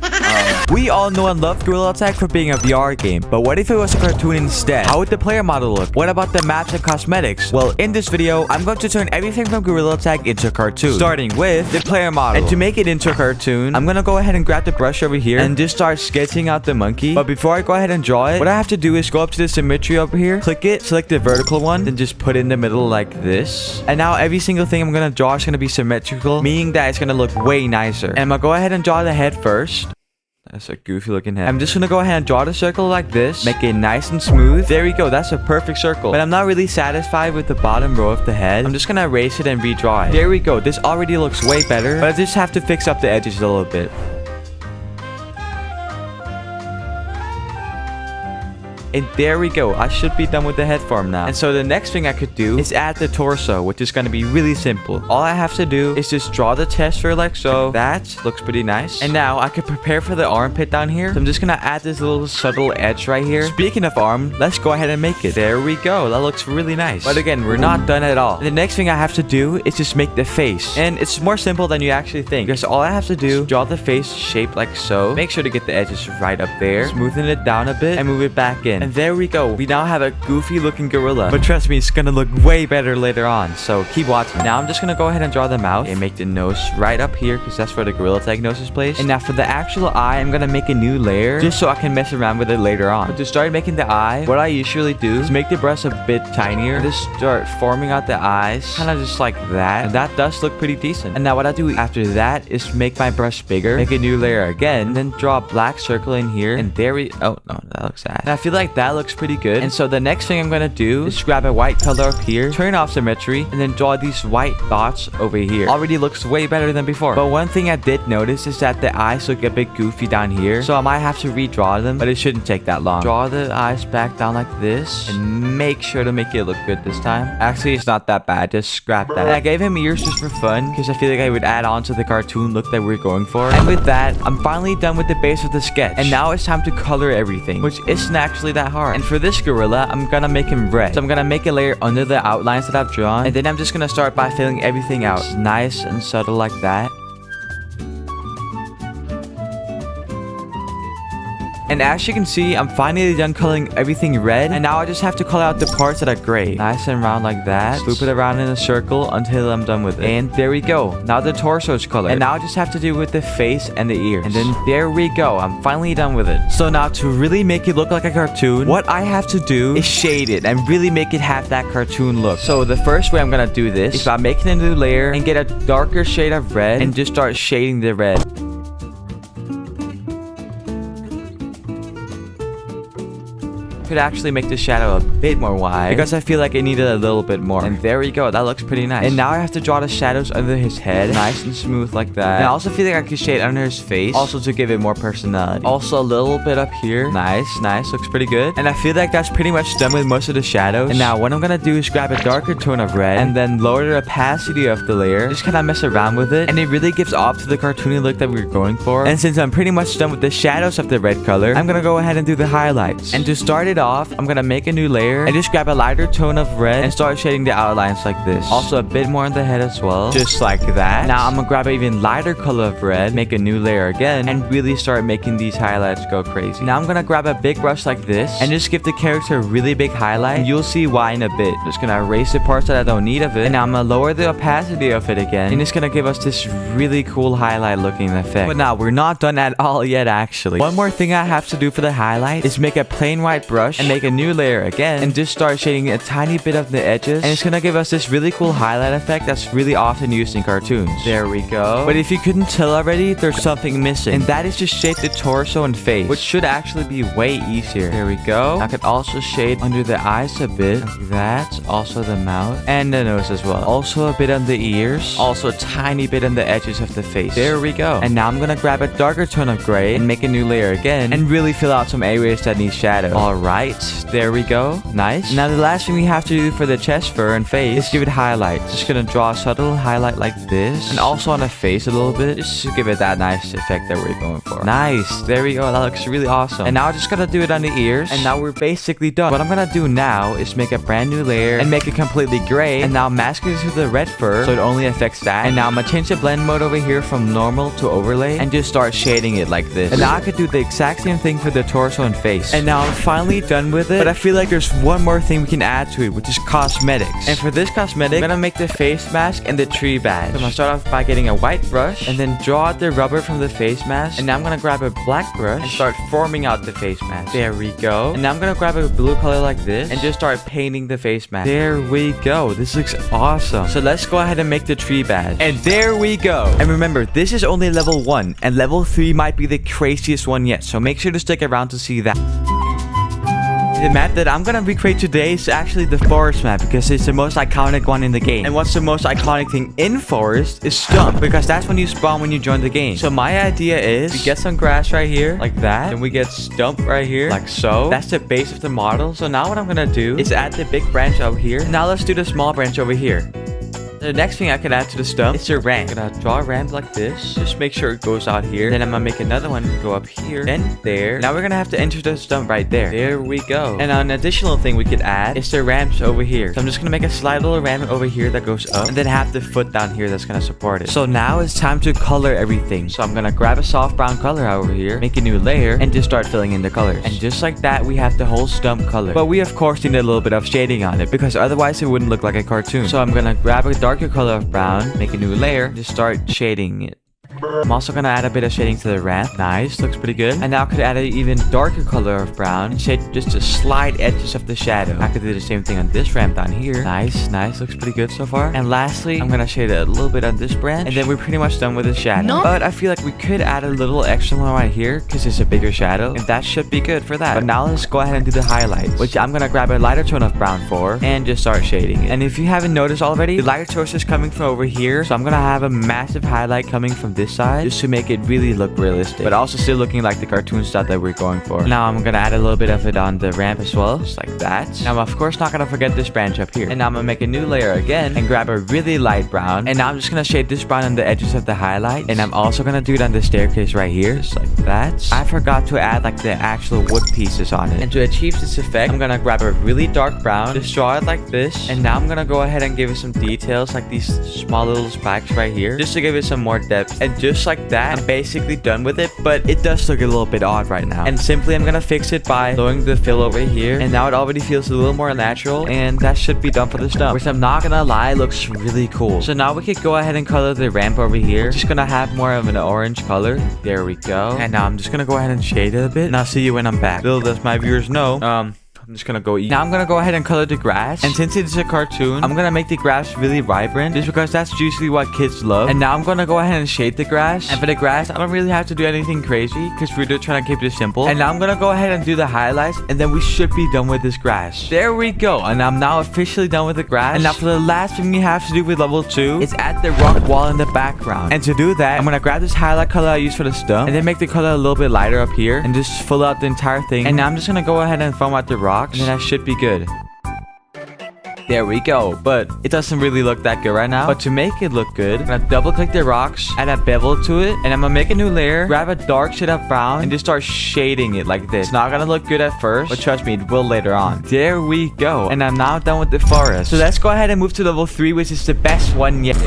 We all know and love Gorilla Tag for being a VR game, but what if it was a cartoon instead? How would the player model look? What about the maps and cosmetics? Well, in this video, I'm going to turn everything from Gorilla Tag into a cartoon, starting with the player model. And to make it into a cartoon, I'm gonna go ahead and grab the brush over here and just start sketching out the monkey. But before I go ahead and draw it, what I have to do is go up to the symmetry over here, click it, select the vertical one, then just put it in the middle like this. And now every single thing I'm gonna draw is gonna be symmetrical, meaning that it's gonna look way nicer. And I'm gonna go ahead and draw the head first. That's a goofy looking head. I'm just gonna go ahead and draw the circle like this, make it nice and smooth. There we go, that's a perfect circle. But I'm not really satisfied with the bottom row of the head. I'm just gonna erase it and redraw it. There we go, this already looks way better, but I just have to fix up the edges a little bit. And there we go. I should be done with the head form now. And so the next thing I could do is add the torso, which is going to be really simple. All I have to do is just draw the chest fur like so. That looks pretty nice. And now I could prepare for the armpit down here. So I'm just going to add this little subtle edge right here. Speaking of arm, let's go ahead and make it. There we go. That looks really nice. But again, we're not done at all. The next thing I have to do is just make the face. And it's more simple than you actually think. Because all I have to do is draw the face shape like so. Make sure to get the edges right up there. Smoothen it down a bit and move it back in. And there we go. We now have a goofy looking gorilla. But trust me, it's gonna look way better later on. So keep watching. Now I'm just gonna go ahead and draw the mouth and make the nose right up here because that's where the gorilla tag nose is placed. And now for the actual eye, I'm gonna make a new layer just so I can mess around with it later on. But to start making the eye, what I usually do is make the brush a bit tinier. Just start forming out the eyes, kind of just like that. And that does look pretty decent. And now what I do after that is make my brush bigger, make a new layer again, then draw a black circle in here. And there we, oh no, that looks sad. And I feel like that looks pretty good. And so the next thing I'm gonna do is grab a white color up here, turn off symmetry, and then draw these white dots over here. Already looks way better than before. But one thing I did notice is that the eyes look a bit goofy down here, so I might have to redraw them, but it shouldn't take that long. Draw the eyes back down like this, and make sure to make it look good this time. Actually, it's not that bad, just scrap that. And I gave him ears just for fun, because I feel like I would add on to the cartoon look that we're going for. And with that, I'm finally done with the base of the sketch. And now it's time to color everything, which isn't actually that hard. And for this gorilla, I'm gonna make him red. So I'm gonna make a layer under the outlines that I've drawn, and then I'm just gonna start by filling everything out. Nice and subtle like that. And as you can see, I'm finally done coloring everything red. And now I just have to color out the parts that are gray. Nice and round like that. Loop it around in a circle until I'm done with it. And there we go. Now the torso is colored. And now I just have to do with the face and the ears. And then there we go. I'm finally done with it. So now to really make it look like a cartoon, what I have to do is shade it and really make it have that cartoon look. So the first way I'm gonna do this is by making a new layer and get a darker shade of red and just start shading the red. Could actually make the shadow a bit more wide because I feel like it needed a little bit more. And there we go. That looks pretty nice. And now I have to draw the shadows under his head, nice and smooth like that. And I also feel like I could shade under his face, also to give it more personality. Also a little bit up here. Nice, nice. Looks pretty good. And I feel like that's pretty much done with most of the shadows. And now what I'm gonna do is grab a darker tone of red and then lower the opacity of the layer. Just kind of mess around with it, and it really gives off to the cartoony look that we're going for. And since I'm pretty much done with the shadows of the red color, I'm gonna go ahead and do the highlights. And to start it off, I'm gonna make a new layer and just grab a lighter tone of red and start shading the outlines like this. Also a bit more on the head as well, just like that. Now I'm gonna grab an even lighter color of red, make a new layer again, and really start making these highlights go crazy. Now I'm gonna grab a big brush like this and just give the character a really big highlight, and you'll see why in a bit. Just gonna erase the parts that I don't need of it, and now I'm gonna lower the opacity of it again, and it's gonna give us this really cool highlight looking effect. But now we're not done at all yet actually. One more thing I have to do for the highlight is make a plain white brush and make a new layer again and just start shading a tiny bit of the edges, and it's gonna give us this really cool highlight effect that's really often used in cartoons. There we go. But if you couldn't tell already, there's something missing, and that is to shade the torso and face, which should actually be way easier. There we go. I could also shade under the eyes a bit like that, also the mouth and the nose as well, also a bit on the ears, also a tiny bit on the edges of the face. There we go. And now I'm gonna grab a darker tone of gray and make a new layer again and really fill out some areas that need shadow. Alright, there we go. Nice. Now the last thing we have to do for the chest fur and face is give it highlights. Just gonna draw a subtle highlight like this, and also on the face a little bit, just to give it that nice effect that we're going for. Nice. There we go. That looks really awesome. And now I just gotta do it on the ears, and now we're basically done. What I'm gonna do now is make a brand new layer and make it completely gray, and now mask it to the red fur so it only affects that. And now I'm gonna change the blend mode over here from normal to overlay and just start shading it like this. And now I could do the exact same thing for the torso and face. And now I'm finally done with it, but I feel like there's one more thing we can add to it, which is cosmetics. And for this cosmetic, I'm gonna make the face mask and the tree badge. So I'm gonna start off by getting a white brush and then draw out the rubber from the face mask. And now I'm gonna grab a black brush and start forming out the face mask. There we go. And now I'm gonna grab a blue color like this and just start painting the face mask. There we go. This looks awesome. So let's go ahead and make the tree badge. And there we go. And remember, this is only level 1, and level 3 might be the craziest one yet. So make sure to stick around to see that. The map that I'm gonna recreate today is actually the forest map because it's the most iconic one in the game. And what's the most iconic thing in forest is stump because that's when you spawn when you join the game. So my idea is we get some grass right here like that, and we get stump right here like so. That's the base of the model. So now what I'm gonna do is add the big branch over here. And now let's do the small branch over here. The next thing I can add to the stump is a ramp. I'm gonna draw a ramp like this. Just make sure it goes out here. Then I'm gonna make another one go up here. Then there. Now we're gonna have to enter the stump right there. There we go. And an additional thing we could add is the ramps over here. So I'm just gonna make a slight little ramp over here that goes up. And then have the foot down here that's gonna support it. So now it's time to color everything. So I'm gonna grab a soft brown color over here. Make a new layer. And just start filling in the colors. And just like that, we have the whole stump color. But we of course need a little bit of shading on it. Because otherwise it wouldn't look like a cartoon. So I'm gonna grab a darker color of brown, make a new layer, just start shading it. I'm also gonna add a bit of shading to the ramp. Nice, looks pretty good. And now I could add an even darker color of brown and shade just the slight edges of the shadow. I could do the same thing on this ramp down here. Nice, looks pretty good so far. And lastly, I'm gonna shade a little bit on this branch, and then we're pretty much done with the shadow. No. But I feel like we could add a little extra one right here because it's a bigger shadow, and that should be good for that. But now let's go ahead and do the highlights, which I'm gonna grab a lighter tone of brown for and just start shading it. And if you haven't noticed already, the lighter source is coming from over here, so I'm gonna have a massive highlight coming from this side just to make it really look realistic, but also still looking like the cartoon style that we're going for. Now I'm gonna add a little bit of it on the ramp as well, just like that. Now I'm of course not gonna forget this branch up here. And now I'm gonna make a new layer again and grab a really light brown. And now I'm just gonna shade this brown on the edges of the highlight. And I'm also gonna do it on the staircase right here, just like that. I forgot to add like the actual wood pieces on it. And to achieve this effect, I'm gonna grab a really dark brown, just draw it like this. And now I'm gonna go ahead and give it some details like these small little spikes right here, just to give it some more depth. And just like that, I'm basically done with it, but it does look a little bit odd right now. And simply I'm gonna fix it by lowering the fill over here, and now it already feels a little more natural, and that should be done for the stump, which I'm not gonna lie looks really cool. So now we could go ahead and color the ramp over here. Just gonna have more of an orange color. There we go. And now I'm just gonna go ahead and shade it a bit, and I'll see you when I'm back. Little does my viewers know, I'm just gonna go eat. Now I'm gonna go ahead and color the grass. And since it's a cartoon, I'm gonna make the grass really vibrant just because that's usually what kids love. And now I'm gonna go ahead and shade the grass. And for the grass, I don't really have to do anything crazy because we're just trying to keep it simple. And now I'm gonna go ahead and do the highlights, and then we should be done with this grass. There we go. And I'm now officially done with the grass. And now for the last thing we have to do with level 2 is add the rock wall in the background. And to do that, I'm gonna grab this highlight color I used for the stump and then make the color a little bit lighter up here and just fill out the entire thing. And now I'm just gonna go ahead and foam out the rocks, and then I should be good. There we go, but it doesn't really look that good right now. But to make it look good, I'm gonna double click the rocks, add a bevel to it, and I'm gonna make a new layer, grab a dark shade of brown, and just start shading it like this. It's not gonna look good at first, but trust me, it will later on. There we go, and I'm now done with the forest. So let's go ahead and move to level 3, which is the best one yet.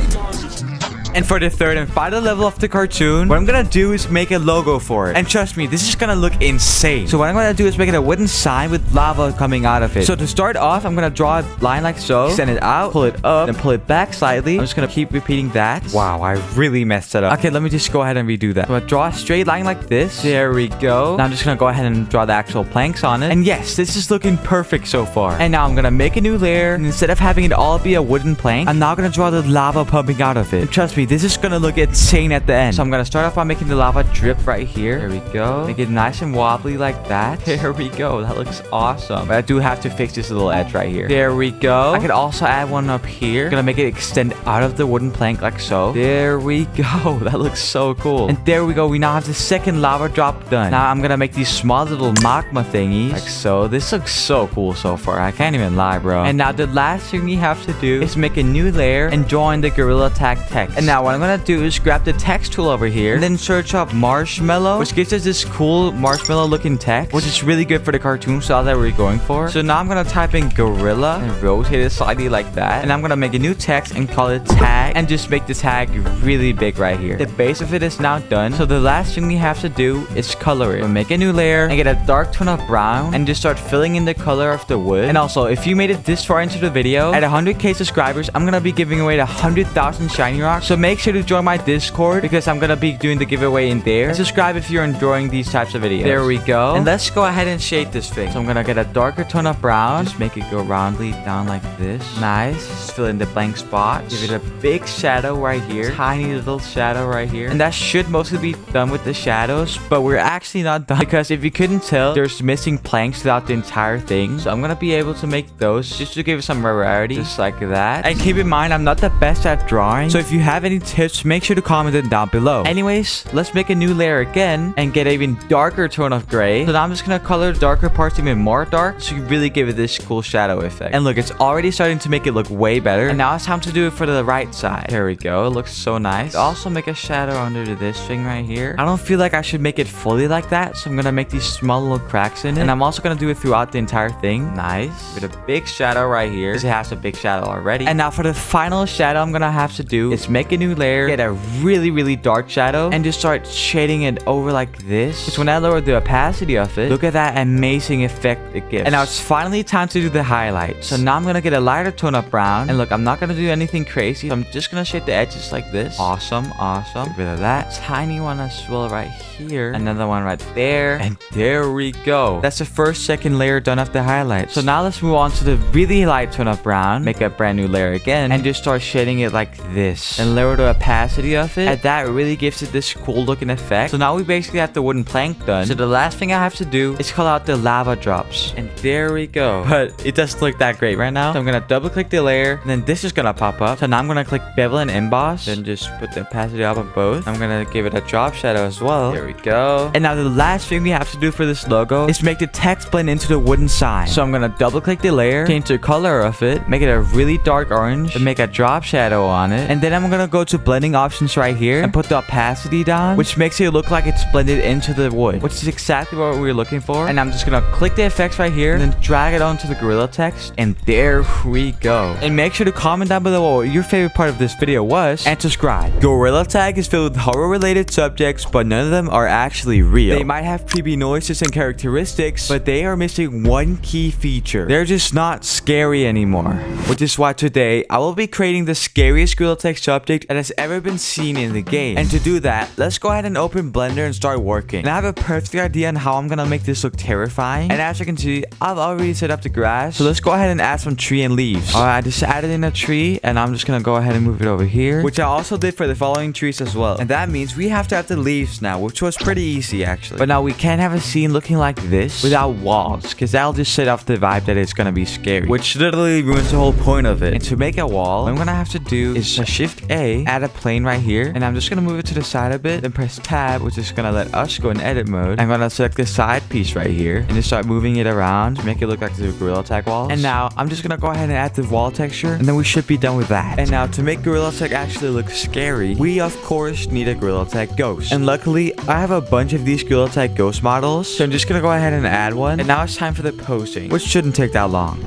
And for the third and final level of the cartoon, what I'm gonna do is make a logo for it. And trust me, this is gonna look insane. So what I'm gonna do is make it a wooden sign with lava coming out of it. So to start off, I'm gonna draw a line like so, extend it out, pull it up, then pull it back slightly. I'm just gonna keep repeating that. Wow, I really messed it up. Okay, let me just go ahead and redo that. So I draw a straight line like this. There we go. Now I'm just gonna go ahead and draw the actual planks on it. And yes, this is looking perfect so far. And now I'm gonna make a new layer. And instead of having it all be a wooden plank, I'm now gonna draw the lava pumping out of it. And trust me, this is gonna look insane at the end. So I'm gonna start off by making the lava drip right here. There we go. Make it nice and wobbly like that. There we go. That looks awesome. But I do have to fix this little edge right here. There we go. I could also add one up here. Gonna make it extend out of the wooden plank like so. There we go. That looks so cool. And there we go. We now have the second lava drop done. Now I'm gonna make these small little magma thingies like so. This looks so cool so far. I can't even lie, bro. And now the last thing we have to do is make a new layer and draw in the gorilla tag text. And now what I'm gonna do is grab the text tool over here and then search up marshmallow, which gives us this cool marshmallow looking text, which is really good for the cartoon style that we're going for. So now I'm gonna type in gorilla and rotate it slightly like that, and I'm gonna make a new text and call it tag and just make the tag really big right here. The base of it is now done, so the last thing we have to do is color it. We'll make a new layer and get a dark tone of brown and just start filling in the color of the wood. And also, if you made it this far into the video, at 100k subscribers, I'm gonna be giving away 100,000 shiny rocks, so make sure to join my Discord because I'm gonna be doing the giveaway in there. And subscribe if you're enjoying these types of videos. There we go. And let's go ahead and shade this thing. So I'm gonna get a darker tone of brown. Just make it go roundly down like this. Nice. Just fill in the blank spots. Give it a big shadow right here. Tiny little shadow right here. And that should mostly be done with the shadows, but we're actually not done because if you couldn't tell, there's missing planks throughout the entire thing. So I'm gonna be able to make those just to give it some variety, just like that. And keep in mind, I'm not the best at drawing, so if you have any tips, make sure to comment them down below. Anyways, let's make a new layer again and get an even darker tone of gray. So now I'm just gonna color the darker parts even more dark so you really give it this cool shadow effect. And look, it's already starting to make it look way better. And now it's time to do it for the right side. There we go. It looks so nice. Also make a shadow under this thing right here. I don't feel like I should make it fully like that, so I'm gonna make these small little cracks in it. And I'm also gonna do it throughout the entire thing. Nice. With a big shadow right here because it has a big shadow already. And now for the final shadow I'm gonna have to do is make a new layer, get a really dark shadow, and just start shading it over like this. Because when I lower the opacity of it, look at that amazing effect it gives. And now it's finally time to do the highlights. So now I'm gonna get a lighter tone of brown. And look, I'm not gonna do anything crazy. So I'm just gonna shade the edges like this. Awesome. Get rid of that. Tiny one as well right here. Another one right there. And there we go. That's the first, second layer done of the highlights. So now let's move on to the really light tone of brown. Make a brand new layer again. And just start shading it like this. And lower the opacity of it. And that really gives it this cool looking effect. So now we basically have the wooden plank done. So the last thing I have to do is call out the lava drops. And there we go. But it doesn't look that great right now. So I'm gonna double click the layer. And then this is gonna pop up. So now I'm gonna click bevel and emboss. Then just put the opacity up on both. I'm gonna give it a drop shadow as well. There we go. And now the last thing we have to do for this logo is make the text blend into the wooden sign. So I'm gonna double click the layer, change the color of it, make it a really dark orange, and make a drop shadow on it. And then I'm gonna go to blending options right here and put the opacity down, which makes it look like it's blended into the wood, which is exactly what we were looking for. And I'm just gonna click the effects right here and then drag it onto the gorilla text. And there we go. And make sure to comment down below what your favorite part of this video was and subscribe. Gorilla Tag is filled with horror related subjects, but none of them are actually real. They might have creepy noises and characteristics, but they are missing one key feature. They're just not scary anymore. Which is why today I will be creating the scariest Gorilla Tag subject that has ever been seen in the game. And to do that, let's go ahead and open Blender and start working. And I have a perfect idea on how I'm gonna make this look terrifying. And as you can see, I've already set up the grass. So let's go ahead and add some tree and leaves. Alright, I just added in a tree and I'm just gonna go ahead and move it over here, which I also did for the following trees as well. And that means we have to have the leaves now, which was pretty easy actually. But now we can't have a scene looking like this without walls, because that'll just set off the vibe that it's gonna be scary, which literally ruins the whole point of it. And to make a wall, what I'm gonna have to do is shift A, add a plane right here, and I'm just gonna move it to the side a bit, then press tab, which is gonna let us go in edit mode. I'm gonna select the side piece right here and just start moving it around to make it look like the Gorilla Tag walls. And now I'm just gonna go ahead and add the wall texture, and then we should be done with that. And now to make Gorilla Tag actually look scary, we of course need a Gorilla Tag ghost. And luckily I have a bunch of these Gorilla Tag ghost models, so I'm just gonna go ahead and add one. And now it's time for the posing, which shouldn't take that long.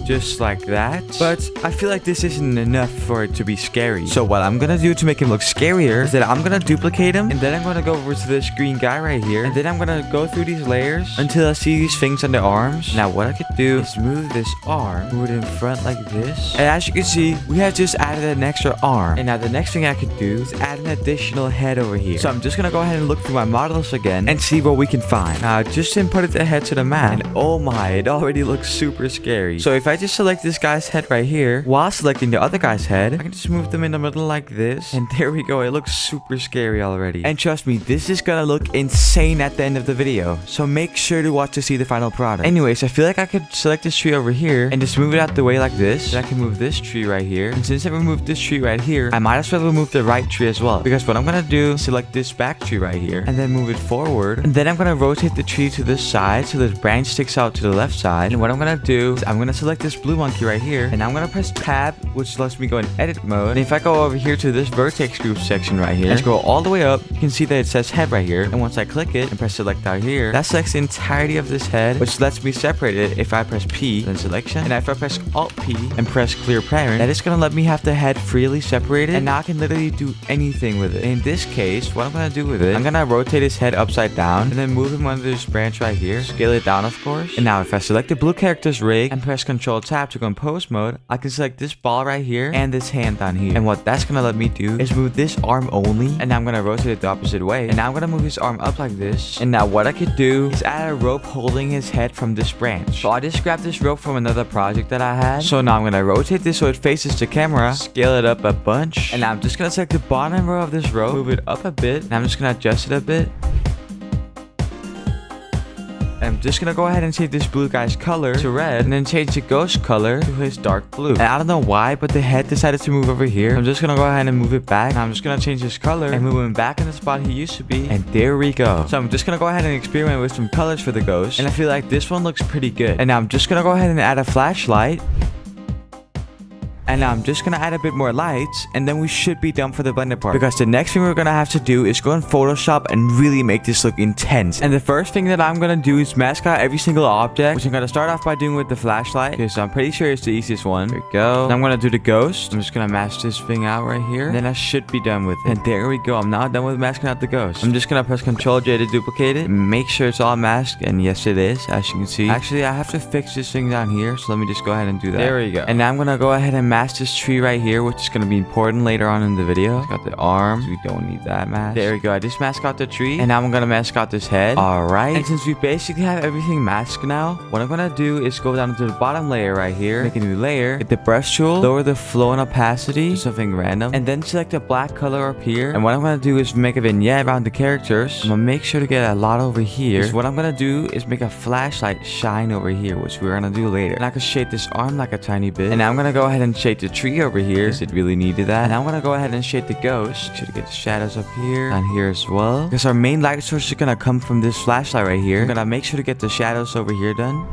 Just like that. But I feel like this isn't enough for it to be scary. So what I'm gonna do to make him look scarier is that I'm gonna duplicate him, and then I'm gonna go over to this green guy right here, and then I'm gonna go through these layers until I see these things on the arms. Now what I could do is move this arm, move it in front like this, and as you can see, we have just added an extra arm. And now the next thing I could do is add an additional head over here. So I'm just gonna go ahead and look through my models again and see what we can find. Now I just inputted the head to the map, and oh my, it already looks super scary. So if I just select this guy's head right here while selecting the other guy's head, I can just move them in the middle like this, and there we go. It looks super scary already. And trust me, this is gonna look insane at the end of the video, so make sure to watch to see the final product. Anyways, I feel like I could select this tree over here and just move it out the way like this. Then I can move this tree right here, and since I removed this tree right here, I might as well remove the right tree as well, because what I'm gonna do is select this back tree right here and then move it forward, and then I'm gonna rotate the tree to this side so the branch sticks out to the left side. And what I'm gonna do is I'm gonna select this blue monkey right here, and I'm gonna press tab, which lets me go in edit mode. And if I go over here to this vertex group section right here and scroll all the way up, you can see that it says head right here. And once I click it and press select out here, that selects the entirety of this head, which lets me separate it. If I press P, then selection, and if I press Alt P and press clear parent, that is gonna let me have the head freely separated, and now I can literally do anything with it. In this case, what I'm gonna do with it, I'm gonna rotate his head upside down and then move him under this branch right here, scale it down of course. And now if I select the blue character's rig and press Ctrl Control Tab to go in pose mode, I can select this ball right here and this hand down here. And what that's gonna let me do is move this arm only, and now I'm gonna rotate it the opposite way. And now I'm gonna move his arm up like this. And now what I could do is add a rope holding his head from this branch. So I just grabbed this rope from another project that I had. So now I'm gonna rotate this so it faces the camera, scale it up a bunch, and now I'm just gonna select the bottom row of this rope, move it up a bit, and I'm just gonna adjust it a bit. I'm just gonna go ahead and change this blue guy's color to red, and then change the ghost color to his dark blue. And I don't know why, but the head decided to move over here. I'm just gonna go ahead and move it back. Now I'm just gonna change his color and move him back in the spot he used to be. And there we go. So I'm just gonna go ahead and experiment with some colors for the ghost. And I feel like this one looks pretty good. And now I'm just gonna go ahead and add a flashlight. And now I'm just gonna add a bit more lights, and then we should be done for the blender part. Because the next thing we're gonna have to do is go in Photoshop and really make this look intense. And the first thing that I'm gonna do is mask out every single object, which I'm gonna start off by doing with the flashlight. Okay, so I'm pretty sure it's the easiest one. There we go. Now I'm gonna do the ghost. I'm just gonna mask this thing out right here. And then I should be done with it. And there we go. I'm now done with masking out the ghost. I'm just gonna press Ctrl J to duplicate it. Make sure it's all masked. And yes, it is, as you can see. Actually, I have to fix this thing down here. So let me just go ahead and do that. There we go. And now I'm gonna go ahead and mask this tree right here, which is going to be important later on in the video. Got the arms. We don't need that mask. There we go. I just masked out the tree, and now I'm going to mask out this head. All right. And since we basically have everything masked now, what I'm going to do is go down to the bottom layer right here, make a new layer, hit the brush tool, lower the flow and opacity to something random, and then select a black color up here. And what I'm going to do is make a vignette around the characters. I'm going to make sure to get a lot over here. So what I'm going to do is make a flashlight shine over here, which we're going to do later. And I can shade this arm like a tiny bit. And now I'm going to go ahead and shade the tree over here, because it really needed that. And I'm gonna go ahead and shade the ghost. Should get the shadows up here and here as well, because our main light source is gonna come from this flashlight right here. I'm gonna make sure to get the shadows over here done.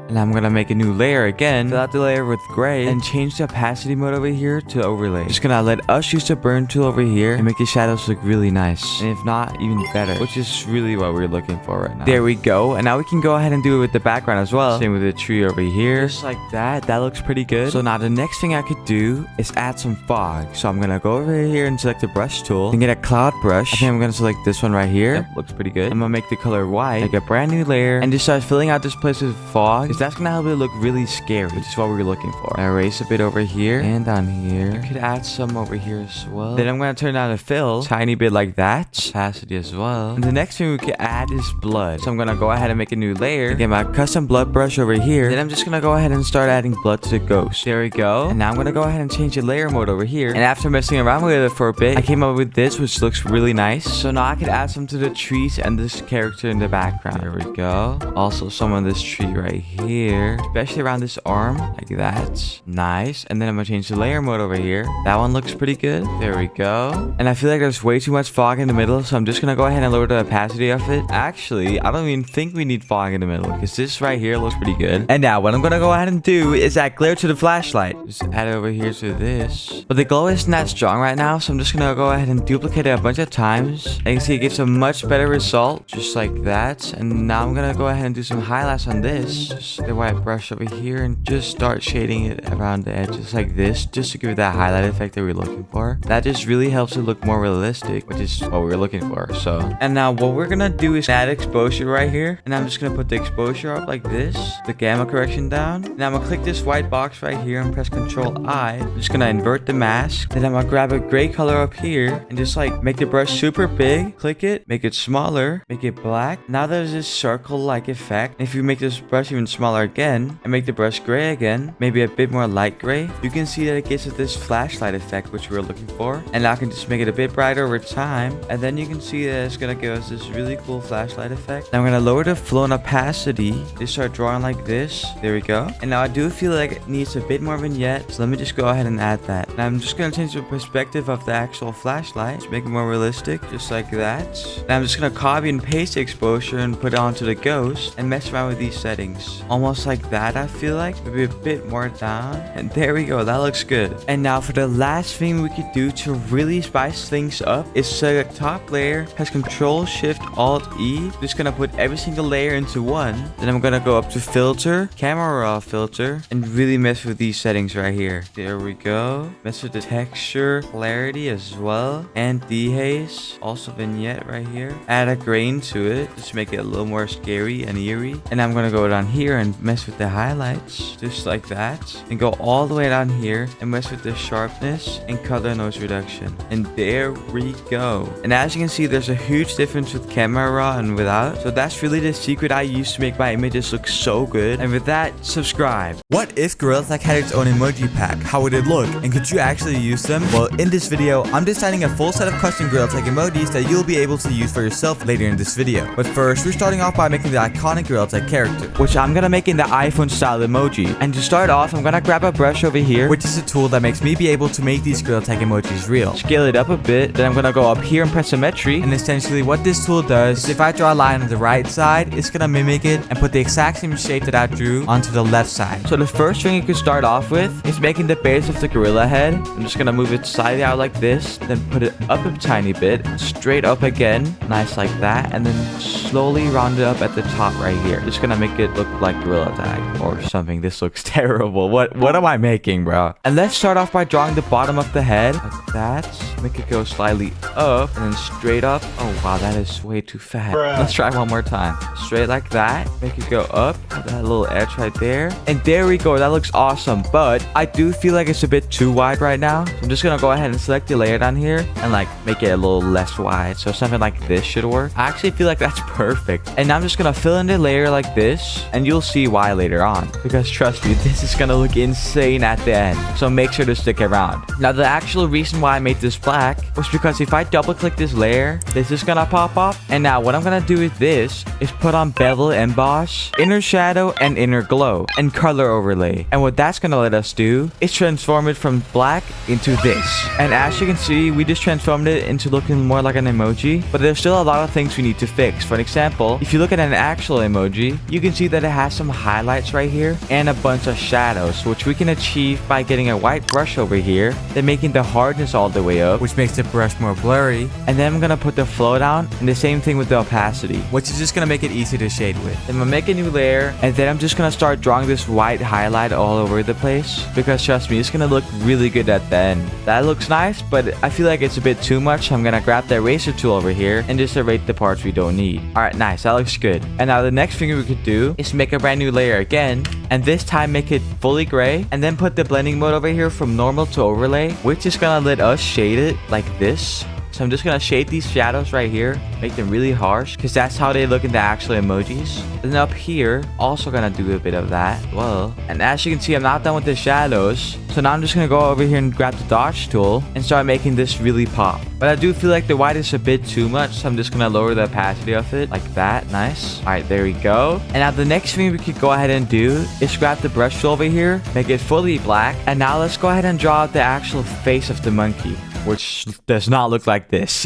And I'm gonna make a new layer again, fill out the layer with gray, and change the opacity mode over here to overlay. Just gonna let us use the burn tool over here and make the shadows look really nice. And if not, even better, which is really what we're looking for right now. There we go. And now we can go ahead and do it with the background as well. Same with the tree over here. Just like that. That looks pretty good. So now the next thing I could do is add some fog. So I'm gonna go over here and select the brush tool and get a cloud brush. I think I'm gonna select this one right here. Yep, looks pretty good. I'm gonna make the color white, make a brand new layer, and just start filling out this place with fog. That's gonna help it look really scary, which is what we're looking for. I erase a bit over here and down here. You could add some over here as well. Then I'm gonna turn down the fill, tiny bit like that, opacity as well. And the next thing we can add is blood. So I'm gonna go ahead and make a new layer, get my custom blood brush over here. Then I'm just gonna go ahead and start adding blood to the ghost. There we go. And now I'm gonna go ahead and change the layer mode over here. And after messing around with it for a bit, I came up with this, which looks really nice. So now I can add some to the trees and this character in the background. There we go. Also some of this tree right here, especially around this arm, like that. Nice. And then I'm gonna change the layer mode over here. That one looks pretty good. There we go. And I feel like there's way too much fog in the middle, so I'm just gonna go ahead and lower the opacity of it. Actually, I don't even think we need fog in the middle, because this right here looks pretty good. And now what I'm gonna go ahead and do is add glare to the flashlight. Just add it over here to this. But the glow isn't that strong right now, so I'm just gonna go ahead and duplicate it a bunch of times. And you can see it gives a much better result, just like that. And now I'm gonna go ahead and do some highlights on this. Just the white brush over here and just start shading it around the edges like this, just to give it that highlight effect that we're looking for. That just really helps it look more realistic, which is what we're looking for. So, and now what we're gonna do is add exposure right here, and I'm just gonna put the exposure up like this, the gamma correction down. Now I'm gonna click this white box right here and press Ctrl I. I'm just gonna invert the mask. Then I'm gonna grab a gray color up here and just like make the brush super big, click it, make it smaller, make it black. Now there's this circle like effect. If you make this brush even smaller again and make the brush gray again, maybe a bit more light gray, you can see that it gives us this flashlight effect which we're looking for. And now I can just make it a bit brighter over time, and then you can see that it's gonna give us this really cool flashlight effect. Now I'm gonna lower the flow and opacity, just start drawing like this. There we go. And now I do feel like it needs a bit more vignette, so let me just go ahead and add that. Now I'm just gonna change the perspective of the actual flashlight to make it more realistic, just like that. Now I'm just gonna copy and paste the exposure and put it onto the ghost and mess around with these settings, almost like that. I feel like maybe a bit more down, and there we go. That looks good. And now for the last thing we could do to really spice things up is select top layer, press Ctrl Shift Alt E. Just gonna put every single layer into one. Then I'm gonna go up to filter, camera raw filter, and really mess with these settings right here. There we go. Mess with the texture, clarity as well, and dehaze. Also vignette right here. Add a grain to it, just make it a little more scary and eerie. And I'm gonna go down here and mess with the highlights, just like that. And go all the way down here and mess with the sharpness and color noise reduction. And there we go. And as you can see, there's a huge difference with camera raw and without. So that's really the secret I use to make my images look so good. And with that, subscribe. What if Gorilla Tag had its own emoji pack? How would it look? And could you actually use them? Well, in this video, I'm designing a full set of custom Gorilla Tag emojis that you'll be able to use for yourself later in this video. But first, we're starting off by making the iconic Gorilla Tag character, which I'm gonna make in the iPhone style emoji. And to start off, I'm gonna grab a brush over here, which is a tool that makes me be able to make these Gorilla Tag emojis real. Scale it up a bit, then I'm gonna go up here and press symmetry. And essentially what this tool does is if I draw a line on the right side, it's gonna mimic it and put the exact same shape that I drew onto the left side. So the first thing you could start off with is making the base of the gorilla head. I'm just gonna move it slightly out like this, then put it up a tiny bit, straight up again, nice like that, and then slowly round it up at the top right here. Just gonna make it look like Gorilla Tag or something. This looks terrible. What am I making, bro? And let's start off by drawing the bottom of the head like that. Make it go slightly up and then straight up. Oh wow, that is way too fat. Let's try one more time. Straight like that. Make it go up. That little edge right there. And there we go. That looks awesome. But I do feel like it's a bit too wide right now. So I'm just gonna go ahead and select the layer down here and like make it a little less wide. So something like this should work. I actually feel like that's perfect. And I'm just gonna fill in the layer like this, and you'll see why later on. Because trust me, this is gonna look insane at the end. So make sure to stick around. Now the actual reason why I made this black was because if I double click this layer, this is gonna pop up. And now what I'm gonna do with this is put on bevel emboss, inner shadow, and inner glow, and color overlay. And what that's gonna let us do is transform it from black into this. And as you can see, we just transformed it into looking more like an emoji, but there's still a lot of things we need to fix. For example, if you look at an actual emoji, you can see that it has some highlights right here and a bunch of shadows, which we can achieve by getting a white brush over here, then making the hardness all the way up, which makes the brush more blurry. And then I'm gonna put the flow down, and the same thing with the opacity, which is just gonna make it easy to shade with. Then I'm gonna make a new layer, and then I'm just gonna start drawing this white highlight all over the place, because trust me, it's gonna look really good at the end. That looks nice, but I feel like it's a bit too much. I'm gonna grab the eraser tool over here and just erase the parts we don't need. Alright, nice, that looks good. And now the next thing we could do is make a brand new layer again, and this time make it fully gray, and then put the blending mode over here from normal to overlay, which is gonna let us shade it like this. So I'm just gonna shade these shadows right here, make them really harsh, because that's how they look in the actual emojis. And up here, also gonna do a bit of that. Well, and as you can see, I'm not done with the shadows. So now I'm just gonna go over here and grab the dodge tool and start making this really pop. But I do feel like the white is a bit too much, so I'm just gonna lower the opacity of it like that. Nice. All right, there we go. And now the next thing we could go ahead and do is grab the brush tool over here, make it fully black. And now let's go ahead and draw out the actual face of the monkey, which does not look like this.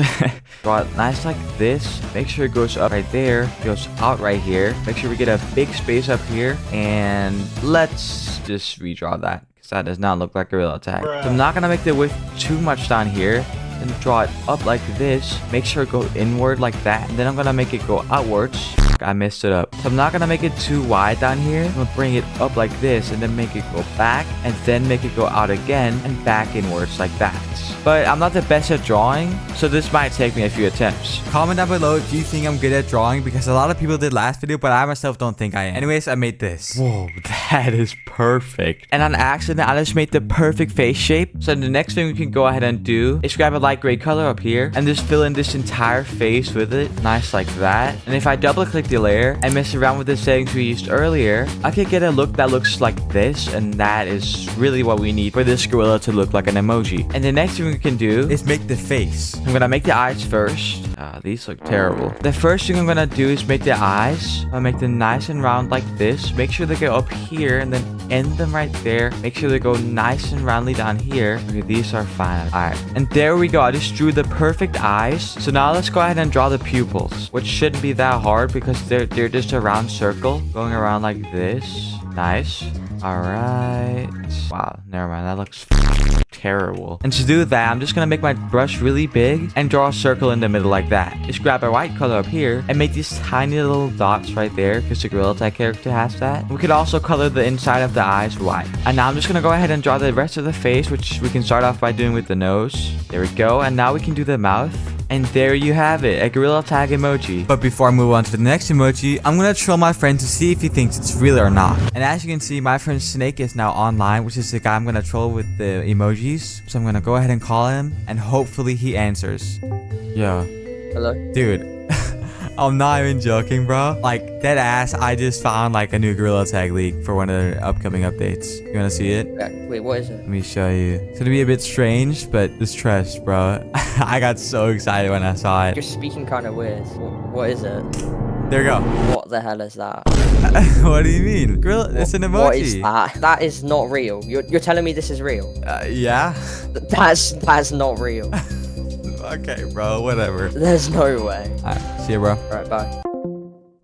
Draw it nice like this. Make sure it goes up right there, goes out right here. Make sure we get a big space up here, and let's just redraw that, because that does not look like a Gorilla Tag. So I'm not gonna make the width too much down here. Then draw it up like this. Make sure it go inward like that, and then I'm gonna make it go outwards. I messed it up. So I'm not gonna make it too wide down here. I'm gonna bring it up like this, and then make it go back, and then make it go out again and back inwards like that. But I'm not the best at drawing, so this might take me a few attempts. Comment down below if you think I'm good at drawing, because a lot of people did last video, but I myself don't think I am. Anyways, I made this. Whoa, that is perfect. And on accident, I just made the perfect face shape. So the next thing we can go ahead and do is grab a light gray color up here and just fill in this entire face with it. Nice like that. And if I double click the layer and mess around with the settings we used earlier, I could get a look that looks like this, and that is really what we need for this gorilla to look like an emoji. And the next thing we can do is make the face. I'm gonna make the eyes first. These look terrible. The first thing I'm gonna do is make the eyes. I'll make them nice and round like this. Make sure they go up here and then end them right there. Make sure they go nice and roundly down here. Okay, these are fine. Alright, and there we go. I just drew the perfect eyes. So now let's go ahead and draw the pupils, which shouldn't be that hard because they're just a round circle going around like this. Nice. Alright. Wow, never mind. That looks terrible. And to do that, I'm just gonna make my brush really big and draw a circle in the middle like that. Just grab a white color up here and make these tiny little dots right there, because the Gorilla Tag character has that. We could also color the inside of the eyes white. And now I'm just gonna go ahead and draw the rest of the face, which we can start off by doing with the nose. There we go. And now we can do the mouth. And there you have it, a gorilla tag emoji. But before I move on to the next emoji, I'm gonna troll my friend to see if he thinks it's real or not. And as you can see, my friend Snake is now online, which is the guy I'm gonna troll with the emojis. So I'm gonna go ahead and call him, and hopefully he answers. Yo. Hello? Dude. I'm not even joking, bro. Like, dead ass, I just found like a new gorilla tag leak for one of their upcoming updates. You wanna see it? Wait, what is it? Let me show you. It's gonna be a bit strange, but just trust, bro. I got so excited when I saw it. You're speaking kind of weird. What is it? There you go. What the hell is that? What do you mean? Gorilla, it's an emoji. What is that? That is not real. You're telling me this is real? Yeah? That's not real. Okay, bro, whatever. There's no way. Alright, see you, bro. Alright, bye.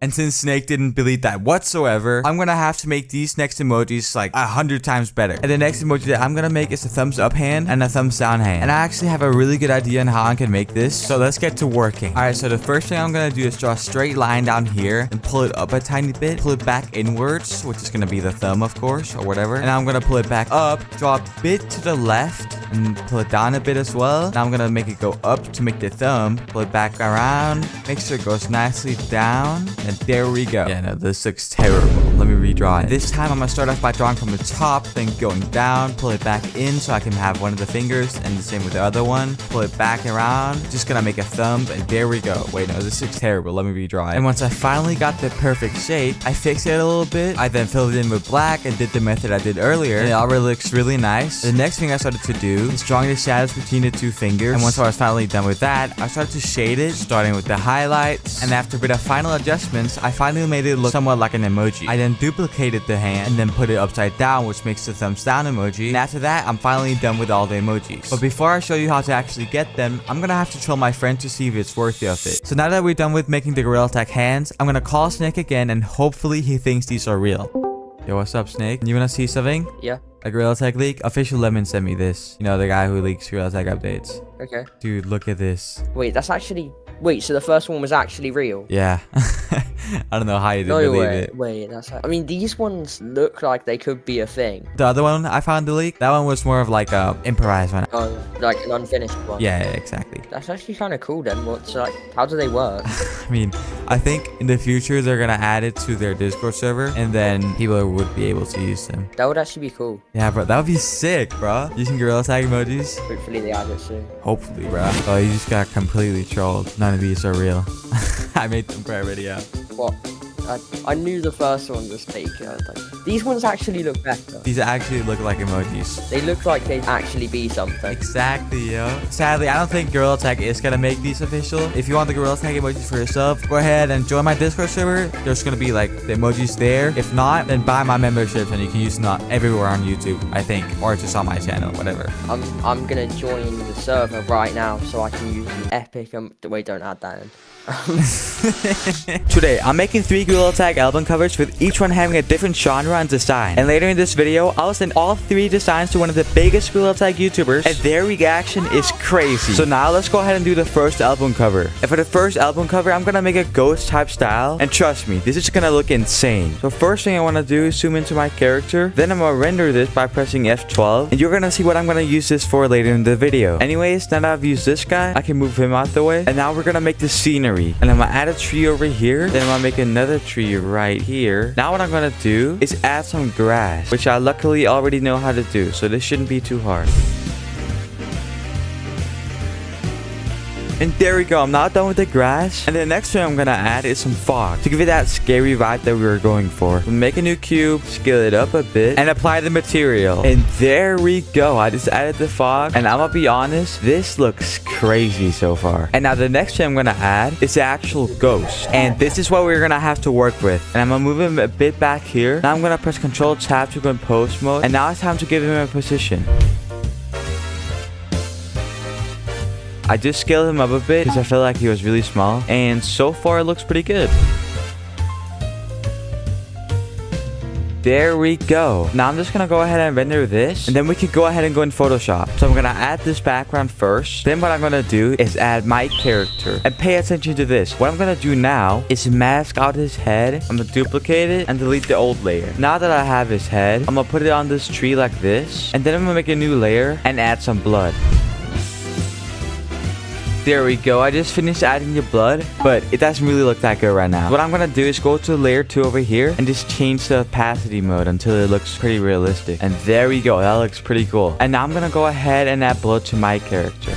And since Snake didn't believe that whatsoever, I'm gonna have to make these next emojis like 100 times better. And the next emoji that I'm gonna make is a thumbs up hand and a thumbs down hand. And I actually have a really good idea on how I can make this. So let's get to working. Alright, so the first thing I'm gonna do is draw a straight line down here and pull it up a tiny bit, pull it back inwards, which is gonna be the thumb, of course, or whatever. And I'm gonna pull it back up, draw a bit to the left, and pull it down a bit as well. Now I'm gonna make it go up to make the thumb, pull it back around, make sure it goes nicely down, and there we go. Yeah, no, this looks terrible. Let me redraw it. This time I'm gonna start off by drawing from the top, then going down, pull it back in so I can have one of the fingers, and the same with the other one. Pull it back around, just gonna make a thumb, and there we go. Wait, no, this looks terrible. Let me redraw it. And once I finally got the perfect shape, I fixed it a little bit. I then filled it in with black and did the method I did earlier, and it already looks really nice. The next thing I started to do is drawing the shadows between the two fingers, and once I was finally done with that, I started to shade it, starting with the highlights, and after a bit of final adjustments, I finally made it look somewhat like an emoji. I then duplicated the hand and then put it upside down, which makes the thumbs down emoji, and after that, I'm finally done with all the emojis. But before I show you how to actually get them, I'm gonna have to troll my friend to see if it's worthy of it. So now that we're done with making the gorilla tag hands, I'm gonna call Snake again, and hopefully he thinks these are real. Yo, what's up, Snake? You wanna see something? Yeah. A gorilla tag leak? Official Lemon sent me this. You know, the guy who leaks gorilla tag updates. Okay. Dude, look at this. Wait, that's actually... Wait, so the first one was actually real? Yeah. I don't know how you didn't No believe way. it. Wait, that's... I mean, these ones look like they could be a thing. The other one I found the leak, that one was more of like a improvised one. Oh, like an unfinished one. Yeah, exactly. That's actually kind of cool then. What's like... How do they work? I mean, I think in the future they're gonna add it to their Discord server, and then people would be able to use them. That would actually be cool. Yeah, bro, that would be sick, bro. Using gorilla tag emojis. Hopefully they add it soon. Hopefully, bro. Oh, you just got completely trolled. None of these are real. I made them for everybody out. What? I knew the first one was fake. These ones actually look better. These actually look like emojis. They look like they'd actually be something. Exactly, yo. Sadly, I don't think Gorilla Tag is gonna make these official. If you want the Gorilla Tag emojis for yourself, go ahead and join my Discord server. There's gonna be like the emojis there. If not, then buy my membership and you can use them everywhere on YouTube, I think, or just on my channel, whatever. I'm gonna join the server right now so I can use the epic. Wait, don't add that in. Today, I'm making 3 Gorilla Tag album covers with each one having a different genre and design. And later in this video, I'll send all 3 designs to one of the biggest Gorilla Tag YouTubers, and their reaction is crazy. So now let's go ahead and do the first album cover. And for the first album cover, I'm gonna make a ghost type style. And trust me, this is gonna look insane. So first thing I wanna do is zoom into my character. Then I'm gonna render this by pressing F12. And you're gonna see what I'm gonna use this for later in the video. Anyways, now that I've used this guy, I can move him out the way. And now we're gonna make the scenery. And I'm gonna add a tree over here. Then I'm gonna make another tree right here. Now what I'm gonna do is add some grass, which I luckily already know how to do, so this shouldn't be too hard. And there we go, I'm now done with the grass. And the next thing I'm gonna add is some fog to give it that scary vibe that we were going for. We'll make a new cube, scale it up a bit, and apply the material. And there we go, I just added the fog. And I'm gonna be honest, this looks crazy so far. And now the next thing I'm gonna add is the actual ghost. And this is what we're gonna have to work with. And I'm gonna move him a bit back here. Now I'm gonna press Ctrl Tab to go in post mode. And now it's time to give him a position. I just scaled him up a bit because I felt like he was really small. And so far, it looks pretty good. There we go. Now I'm just going to go ahead and render this. And then we can go ahead and go in Photoshop. So I'm going to add this background first. Then what I'm going to do is add my character. And pay attention to this. What I'm going to do now is mask out his head. I'm going to duplicate it and delete the old layer. Now that I have his head, I'm going to put it on this tree like this. And then I'm going to make a new layer and add some blood. There we go. I just finished adding the blood, but it doesn't really look that good right now. What I'm gonna do is go to layer 2 over here and just change the opacity mode until it looks pretty realistic. And there we go. That looks pretty cool. And now I'm gonna go ahead and add blood to my character.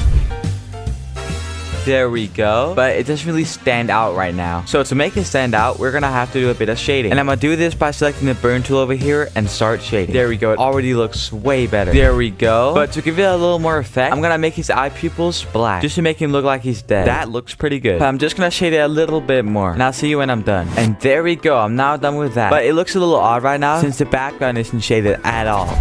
There we go. But it doesn't really stand out right now. So to make it stand out, we're gonna have to do a bit of shading. And I'm gonna do this by selecting the burn tool over here and start shading. There we go. It already looks way better. There we go. But to give it a little more effect, I'm gonna make his eye pupils black just to make him look like he's dead. That looks pretty good. But I'm just gonna shade it a little bit more. And I'll see you when I'm done. And there we go. I'm now done with that. But it looks a little odd right now since the background isn't shaded at all.